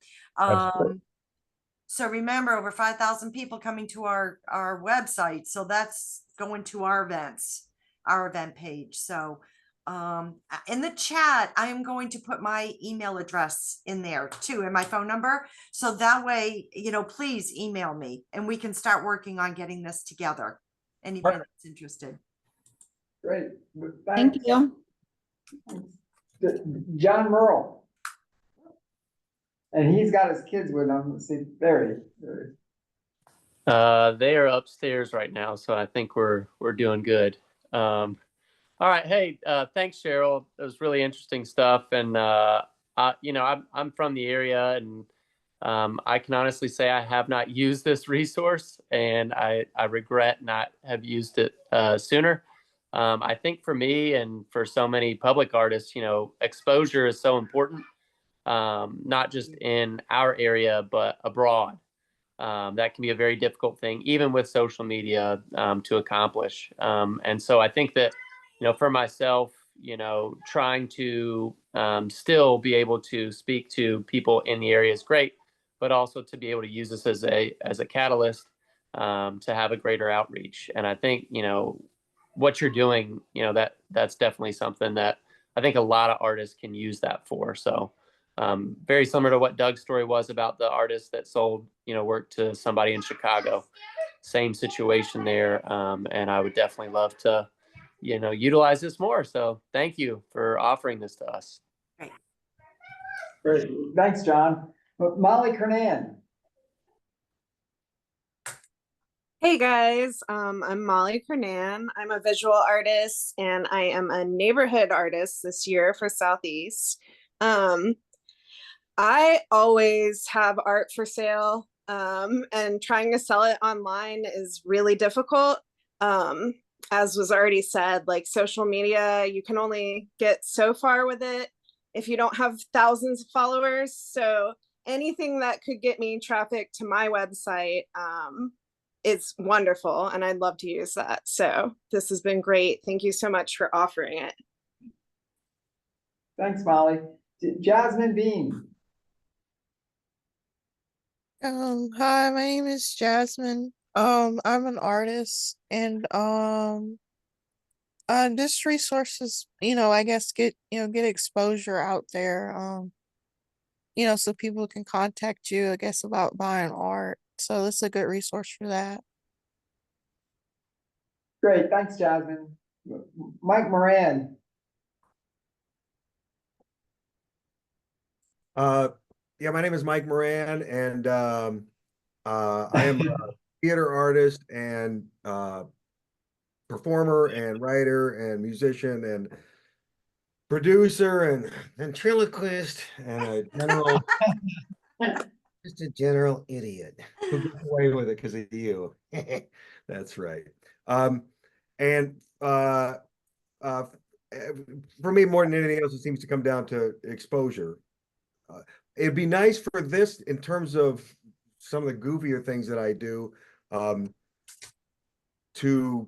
So remember, over 5,000 people coming to our website. So that's going to our events, our event page. So in the chat, I am going to put my email address in there too, and my phone number. So that way, please email me and we can start working on getting this together. Anybody that's interested. Great. thank you. John Merle. And he's got his kids with him. Let's see, there he is. They are upstairs right now, so I think we're doing good. All right, hey, thanks, Cheryl. It was really interesting stuff, and I'm from the area, and I can honestly say I have not used this resource, and I regret not have used it sooner. I think for me and for so many public artists, exposure is so important, not just in our area, but abroad. That can be a very difficult thing, even with social media, to accomplish. And so I think that, for myself, trying to still be able to speak to people in the area is great, but also to be able to use this as a catalyst to have a greater outreach. And I think, what you're doing, that's definitely something that I think a lot of artists can use that for. So very similar to what Doug's story was about the artist that sold, work to somebody in Chicago. Same situation there. And I would definitely love to, utilize this more. So thank you for offering this to us. Great. Thanks, John. Molly Kernan. Hey guys, I'm Molly Kernan. I'm a visual artist and I am a neighborhood artist this year for Southeast. I always have art for sale, and trying to sell it online is really difficult. As was already said, like social media, you can only get so far with it if you don't have thousands of followers. So anything that could get me traffic to my website, it's wonderful, and I'd love to use that. So this has been great. Thank you so much for offering it. Thanks, Molly. Jasmine Bean. Hi, my name is Jasmine. I'm an artist, and this resource is, I guess get exposure out there. So people can contact you, I guess, about buying art. So this is a good resource for that. Great, thanks, Jasmine. Mike Moran. Yeah, my name is Mike Moran, and I am a theater artist and performer and writer and musician and producer and ventriloquist and a general just a general idiot who gets away with it because of you. That's right. And for me, more than anything else, it seems to come down to exposure. It'd be nice for this in terms of some of the goofier things that I do, to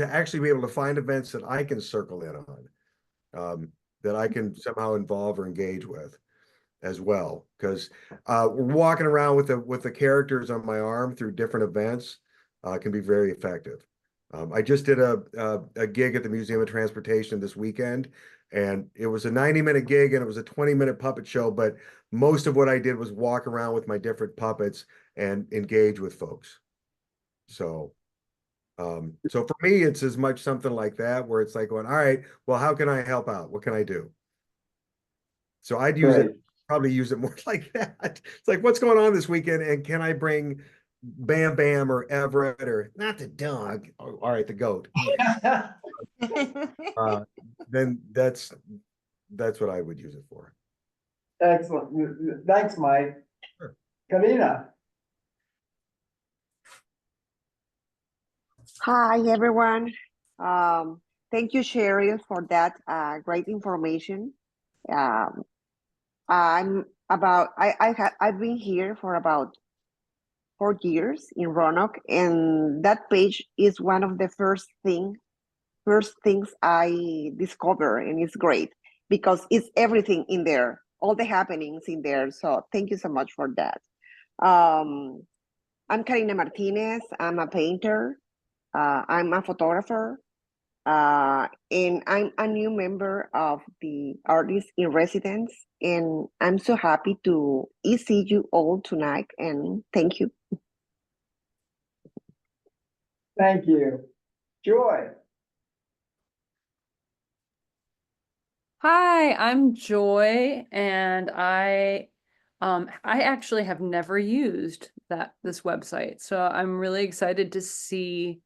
actually be able to find events that I can circle in on, that I can somehow involve or engage with as well. Because we're walking around with the characters on my arm through different events can be very effective. I just did a gig at the Museum of Transportation this weekend, and it was a 90-minute gig and it was a 20-minute puppet show, but most of what I did was walk around with my different puppets and engage with folks. So so for me, it's as much something like that where it's like going, all right, well, how can I help out? What can I do? So I'd use it, probably use it more like that. It's like, what's going on this weekend? And can I bring Bam Bam or Everett or not the dog? All right, the goat. Then that's what I would use it for. Excellent. Thanks, Mike. Sure. Karina. Hi, everyone. Thank you, Cheryl, for that great information. I've been here for about 4 years in Roanoke, and that page is one of the first things I discover, and it's great because it's everything in there, all the happenings in there. So thank you so much for that. I'm Karina Martinez. I'm a painter. I'm a photographer, and I'm a new member of the Artists in Residence, and I'm so happy to see you all tonight, and thank you. Thank you. Joy. Hi, I'm Joy, and I actually have never used this website, so I'm really excited to see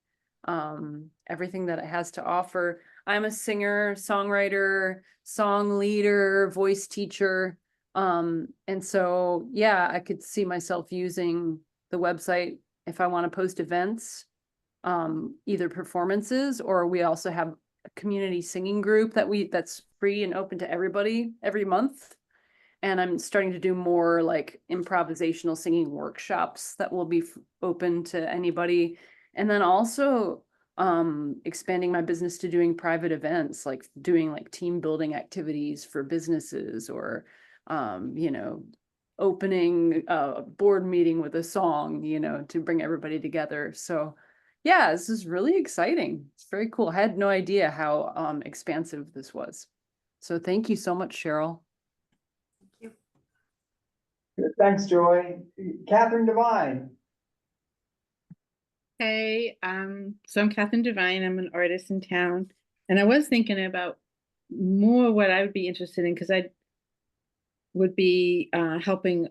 everything that it has to offer. I'm a singer, songwriter, song leader, voice teacher. And so, yeah, I could see myself using the website if I want to post events, either performances, or we also have a community singing group that's free and open to everybody every month. And I'm starting to do more like improvisational singing workshops that will be open to anybody. And then also expanding my business to doing private events, like doing like team building activities for businesses, or you know, opening a board meeting with a song, you know, to bring everybody together. So yeah, this is really exciting. It's very cool. I had no idea how expansive this was. So thank you so much, Cheryl. Thanks, Joy. Catherine Devine. Hey, so I'm Catherine Devine. I'm an artist in town, and I was thinking about more what I would be interested in, because I would be helping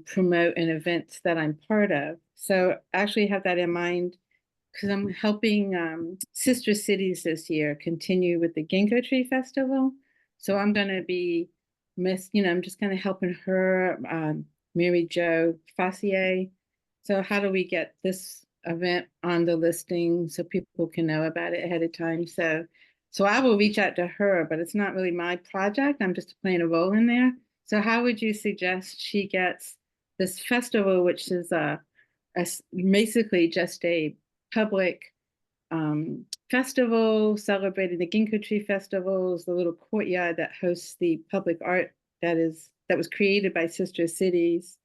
promote an event that I'm part of. So I actually have that in mind, because I'm helping Sister Cities this year continue with the Ginkgo Tree Festival. So I'm going to be I'm just kind of helping her, Mary Jo Fassier. So how do we get this event on the listing so people can know about it ahead of time? So I will reach out to her, but it's not really my project. I'm just playing a role in there. So how would you suggest she gets this festival, which is basically just a public festival celebrating the Ginkgo Tree Festivals, the little courtyard that hosts the public art that was created by Sister Cities,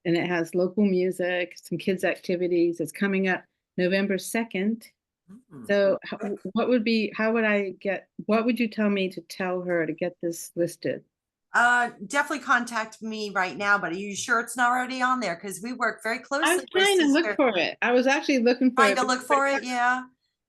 and it has local music, some kids activities. It's coming up November 2nd. So what would you tell me to tell her to get this listed? Definitely contact me right now, but are you sure it's not already on there? Because we work very closely. I was trying to look for it. I was actually looking for it. Trying to look for it, yeah.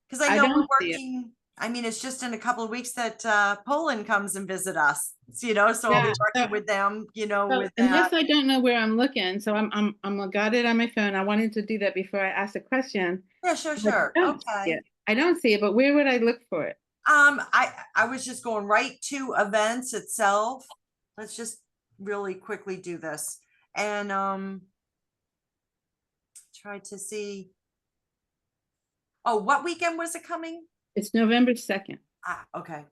Because I know we're don't see it. working, I mean, it's just in a couple of weeks that Poland comes and visit us, you know, so I'll be Yeah, working with them, you know, Well, with unless that. I don't know where I'm looking, so I'm got it on my phone. I wanted to do that before I asked a question. Yeah, sure, but sure. I don't see Okay. it. I don't see it, but where would I look for it? I was just going right to events itself. Let's just really quickly do this and try to see. Oh, what weekend was it coming? It's November 2nd. Ah, okay.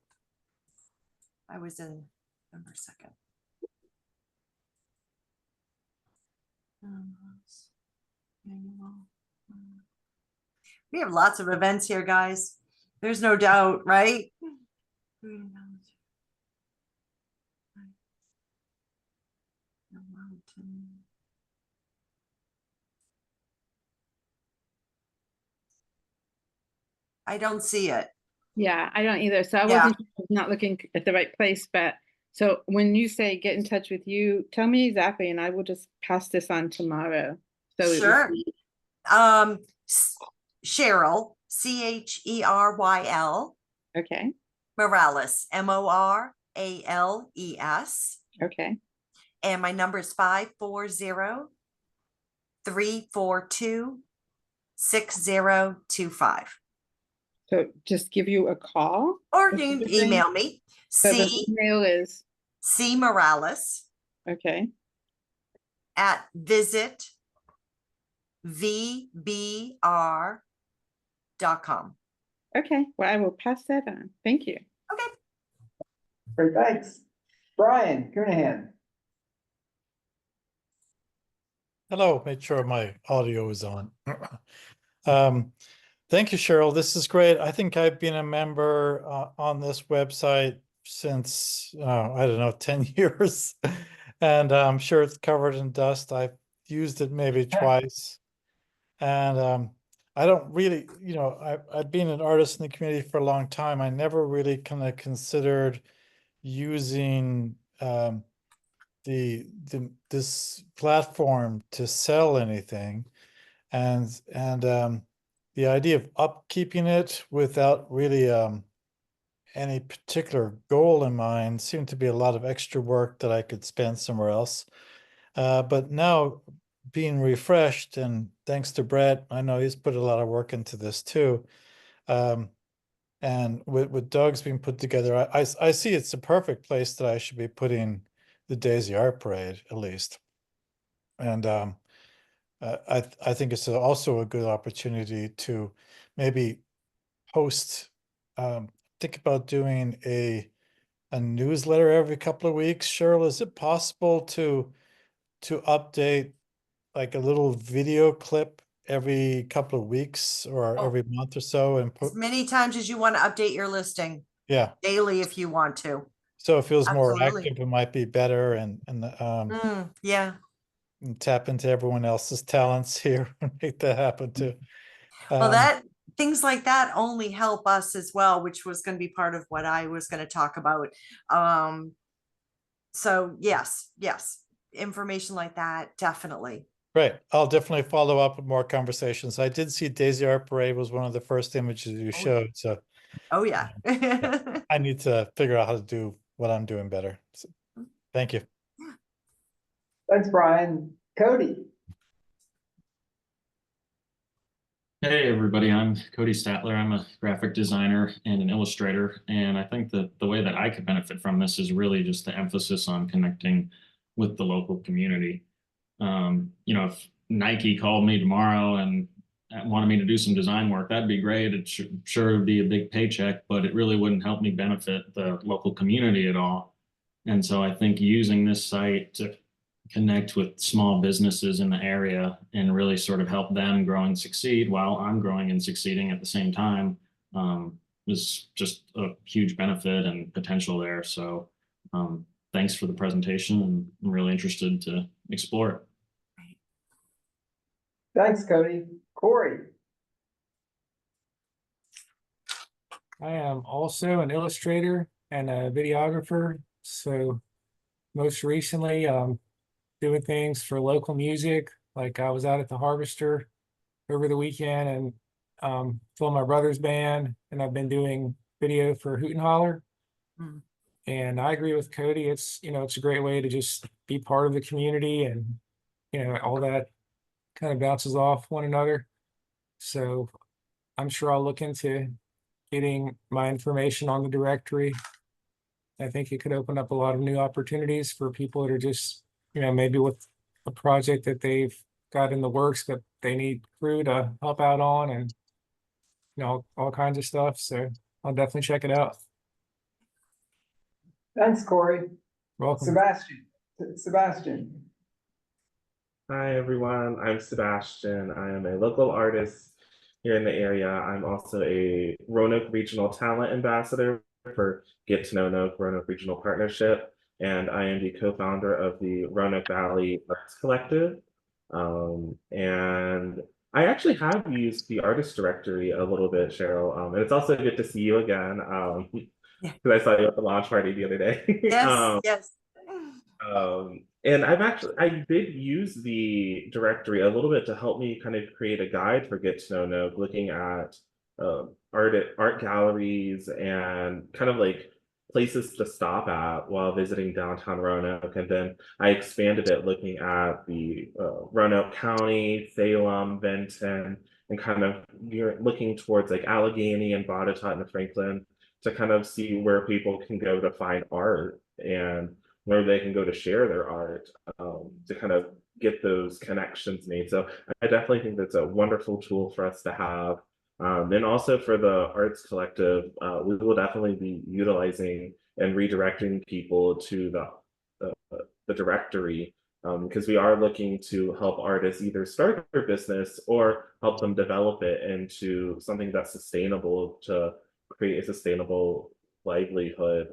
I was in November 2nd. We have lots of events here, guys. There's no doubt, right? I don't see it. Yeah, I don't either. So I Yeah. wasn't not looking at the right place, but so when you say get in touch with you, tell me exactly, and I will just pass this on tomorrow. So it would Sure. be- Cheryl, Cheryl. Okay. Morales, Morales. Okay. And my number is 540-342-6025. So just give you a call? Or you can email me. So the email is C Morales okay. at visitvbr.com. Okay, well, I will pass that on. Thank you. Okay. Great, thanks. Brian Cunahan. Hello, make sure my audio is on. Thank you, Cheryl. This is great. I think I've been a member on this website since, I don't know, 10 years. And I'm sure it's covered in dust. I've used it maybe twice. And I don't really, I've been an artist in the community for a long time. I never really kind of considered using this platform to sell anything. And the idea of upkeeping it without really any particular goal in mind seemed to be a lot of extra work that I could spend somewhere else. But now being refreshed, and thanks to Brett, I know he's put a lot of work into this too. And with Doug's being put together, I see it's the perfect place that I should be putting the Daisy Art Parade at least. And I think it's also a good opportunity to maybe post, think about doing a newsletter every couple of weeks. Cheryl, is it possible to update like a little video clip every couple of weeks or Oh. every month or so and As put, many times as you want to update your listing yeah, daily if you want to. so it feels more Absolutely. active, it might be better and Yeah. and tap into everyone else's talents here and make that happen too. Well, that things like that only help us as well, which was going to be part of what I was going to talk about. So yes, information like that, definitely. Great. I'll definitely follow up with more conversations. I did see Daisy Art Parade was one of the first images you showed, so Oh yeah. I need to figure out how to do what I'm doing better. So, thank you. Thanks, Brian. Cody. Hey, everybody, I'm Cody Statler. I'm a graphic designer and an illustrator. And I think that the way that I could benefit from this is really just the emphasis on connecting with the local community. You know, if Nike called me tomorrow and wanted me to do some design work, that'd be great. It sure would be a big paycheck, but it really wouldn't help me benefit the local community at all. And so I think using this site to connect with small businesses in the area and really sort of help them grow and succeed while I'm growing and succeeding at the same time was just a huge benefit and potential there. So thanks for the presentation, and I'm really interested to explore it. Thanks, Cody. Corey. I am also an illustrator and a videographer. So most recently, doing things for local music. Like I was out at the Harvester over the weekend and filmed my brother's band, and I've been doing video for Hoot and Holler. And I agree with Cody. It's, you know, it's a great way to just be part of the community, and, you know, all that kind of bounces off one another. So I'm sure I'll look into getting my information on the directory. I think it could open up a lot of new opportunities for people that are just, you know, maybe with a project that they've got in the works, but they need crew to help out on, and, you know, all kinds of stuff. So I'll definitely check it out. Thanks, Corey. Welcome. Sebastian. Hi, everyone. I'm Sebastian. I am a local artist here in the area. I'm also a Roanoke Regional Talent Ambassador for Get to Know Noke Roanoke Regional Partnership, and I am the co-founder of the Roanoke Valley Arts Collective. And I actually have used the artist directory a little bit, Cheryl, and it's also good to see you again, because I saw you at the launch party the other day. Yes, yes. And I did use the directory a little bit to help me kind of create a guide for Get to Know Noke, looking at art galleries and kind of like places to stop at while visiting downtown Roanoke. And then I expanded it looking at the Roanoke County, Salem, Benton, and kind of looking towards like Allegheny and Botetourt and Franklin to kind of see where people can go to find art and where they can go to share their art, to kind of get those connections made. So I definitely think that's a wonderful tool for us to have. And also for the Arts Collective, we will definitely be utilizing and redirecting people to the directory, because we are looking to help artists either start their business or help them develop it into something that's sustainable, to create a sustainable livelihood,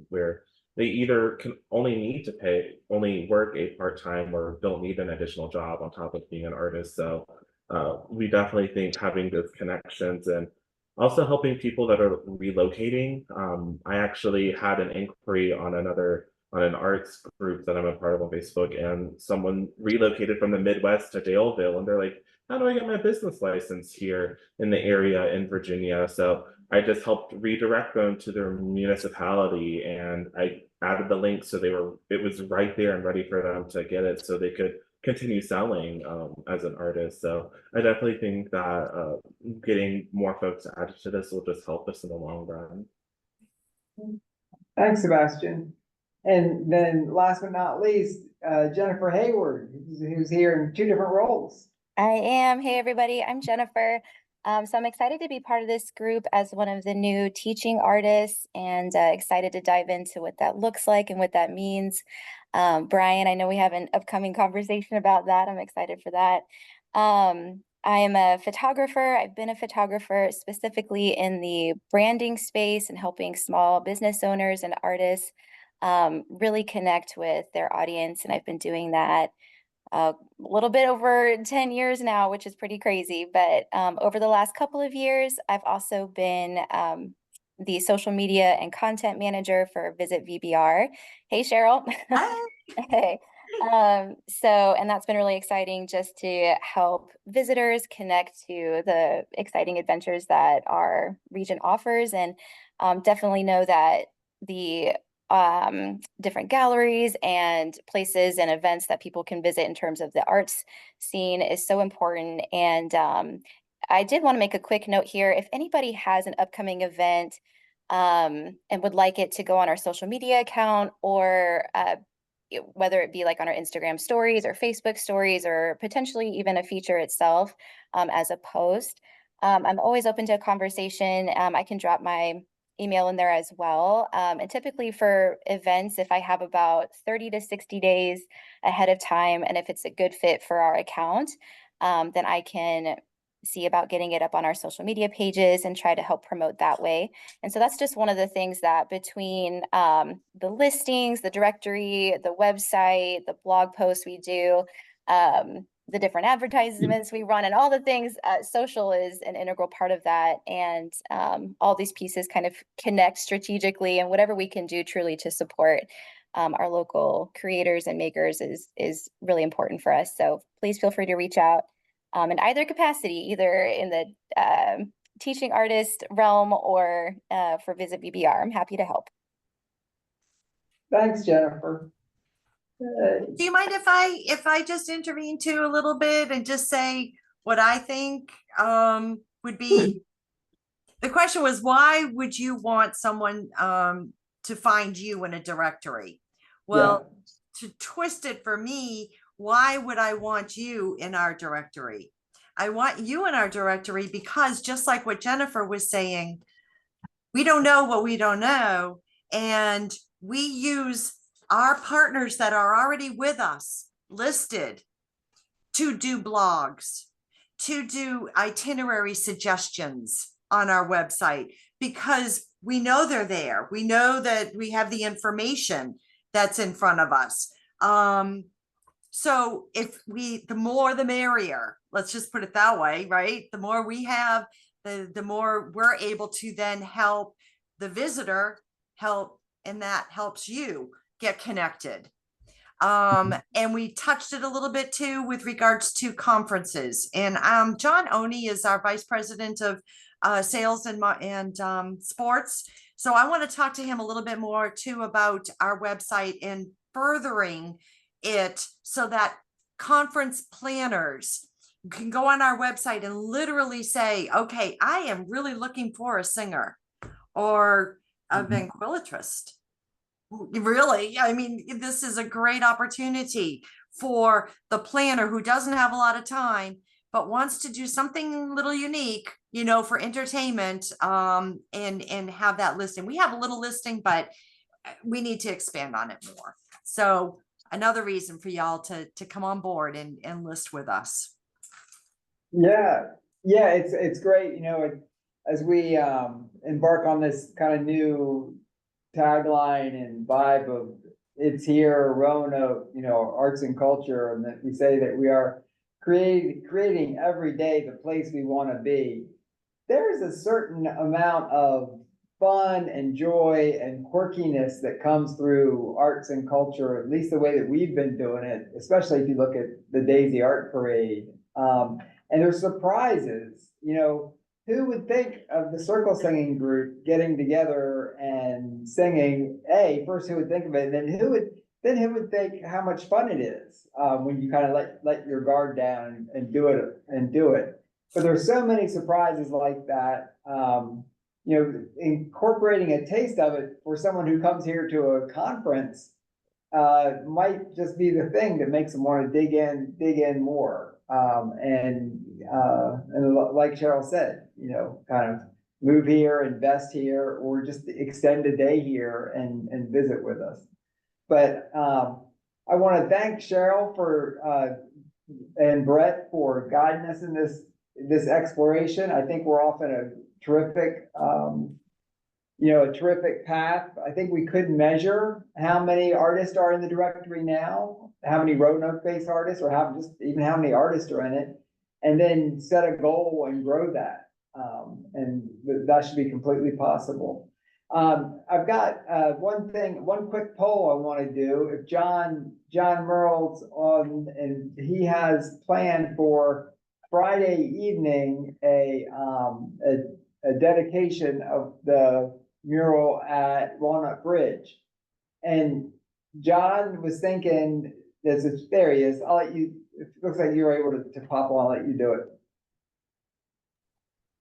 where they either can only work a part-time or don't need an additional job on top of being an artist. So we definitely think having those connections and also helping people that are relocating. I actually had an inquiry on an arts group that I'm a part of on Facebook, and someone relocated from the Midwest to Daleville, and they're like, how do I get my business license here in the area in Virginia? So I just helped redirect them to their municipality, and I added the link so it was right there and ready for them to get it so they could continue selling as an artist. So I definitely think that getting more folks added to this will just help us in the long run. Thanks, Sebastian. And then last but not least, Jennifer Hayward, who's here in 2 different roles. I am. Hey, everybody, I'm Jennifer. So I'm excited to be part of this group as one of the new teaching artists and excited to dive into what that looks like and what that means. Brian, I know we have an upcoming conversation about that. I'm excited for that. I am a photographer. I've been a photographer specifically in the branding space and helping small business owners and artists really connect with their audience. And I've been doing that a little bit over 10 years now, which is pretty crazy. But over the last couple of years, I've also been the social media and content manager for Visit VBR. Hey, Cheryl. Hey. And that's been really exciting just to help visitors connect to the exciting adventures that our region offers, and definitely know that the different galleries and places and events that people can visit in terms of the arts scene is so important. And I did want to make a quick note here. If anybody has an upcoming event and would like it to go on our social media account, or whether it be like on our Instagram stories or Facebook stories, or potentially even a feature itself as a post, I'm always open to a conversation. I can drop my email in there as well. And typically for events, if I have about 30 to 60 days ahead of time, and if it's a good fit for our account, then I can see about getting it up on our social media pages and try to help promote that way. And so that's just one of the things that between the listings, the directory, the website, the blog posts we do, the different advertisements we run, and all the things, social is an integral part of that. And all these pieces kind of connect strategically, and whatever we can do truly to support our local creators and makers is really important for us. So please feel free to reach out in either capacity, either in the teaching artist realm or for Visit VBR. I'm happy to help. Thanks, Jennifer. Do you mind if I just intervene too a little bit and just say what I think would be, the question was, why would you want someone to find you in a directory? Well, to twist it for me, why would I want you in our directory? I want you in our directory because, just like what Jennifer was saying, we don't know what we don't know. And we use our partners that are already with us listed to do blogs, to do itinerary suggestions on our website, because we know they're there. We know that we have the information that's in front of us. So the more the merrier, let's just put it that way, right? The more we have, the more we're able to then help the visitor and that helps you get connected. And we touched it a little bit too with regards to conferences. And John Oney is our Vice President of Sales and Sports. So I want to talk to him a little bit more too about our website and furthering it so that conference planners can go on our website and literally say, okay, I am really looking for a singer or a ventriloquist. Really, I mean, this is a great opportunity for the planner who doesn't have a lot of time, but wants to do something a little unique, for entertainment, and have that listing. We have a little listing, but we need to expand on it more. So another reason for y'all to come on board and list with us. Yeah, it's great. As we embark on this kind of new tagline and vibe of it's here, Roanoke, arts and culture, and that we say that we are creating every day the place we want to be. There's a certain amount of fun and joy and quirkiness that comes through arts and culture, at least the way that we've been doing it, especially if you look at the Daisy Art Parade. And there's surprises, who would think of the circle singing group getting together and singing? First, who would think of it? And then who would think how much fun it is when you kind of let your guard down and do it. But there's so many surprises like that. Incorporating a taste of it for someone who comes here to a conference might just be the thing that makes them want to dig in more. And like Cheryl said, you know, kind of move here, invest here, or just extend a day here and visit with us. But I want to thank Cheryl for and Brett for guiding us in this exploration. I think we're off in a terrific a terrific path. I think we could measure how many artists are in the directory now, how many Roanoke-based artists, or even how many artists are in it, and then set a goal and grow that. And that should be completely possible. I've got one quick poll I want to do. If John Merle's on, and he has planned for Friday evening a dedication of the mural at Walnut Bridge. And John was thinking, there he is. I'll let you, it looks like you were able to pop on, I'll let you do it.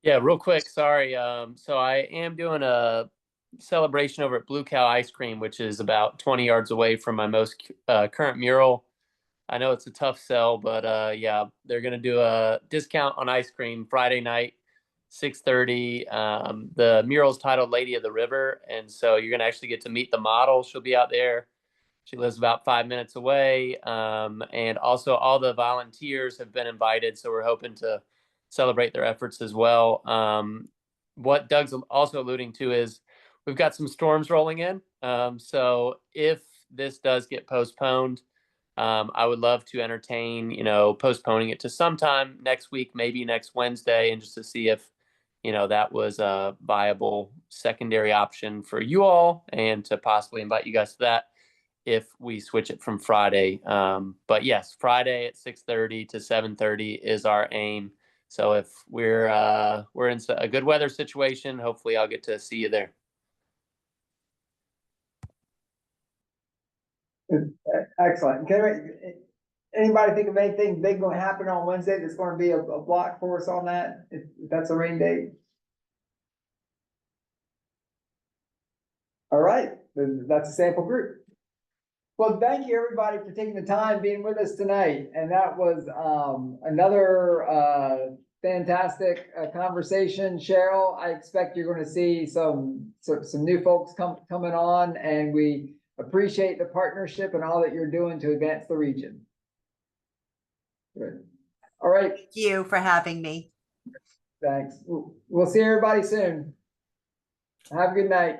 Yeah, real quick, sorry. So I am doing a celebration over at Blue Cow Ice Cream, which is about 20 yards away from my most current mural. I know it's a tough sell, but yeah, they're gonna do a discount on ice cream Friday night, 6:30. The mural's titled Lady of the River, and so you're gonna actually get to meet the model. She'll be out there. She lives about 5 minutes away. And also all the volunteers have been invited, so we're hoping to celebrate their efforts as well. What Doug's also alluding to is we've got some storms rolling in. So if this does get postponed, I would love to entertain, postponing it to sometime next week, maybe next Wednesday, and just to see if, that was a viable secondary option for you all, and to possibly invite you guys to that if we switch it from Friday. But yes, Friday at 6:30 to 7:30 is our aim. So if we're in a good weather situation, hopefully I'll get to see you there. Excellent. Anybody think of anything big going to happen on Wednesday that's going to be a block for us on that, if that's a rain date? All right, then that's a sample group. Well, thank you everybody for taking the time being with us tonight. And that was another fantastic conversation. Cheryl, I expect you're going to see some new folks coming on, and we appreciate the partnership and all that you're doing to advance the region. Good. All right. Thank you for having me. Thanks. We'll see everybody soon. Have a good night.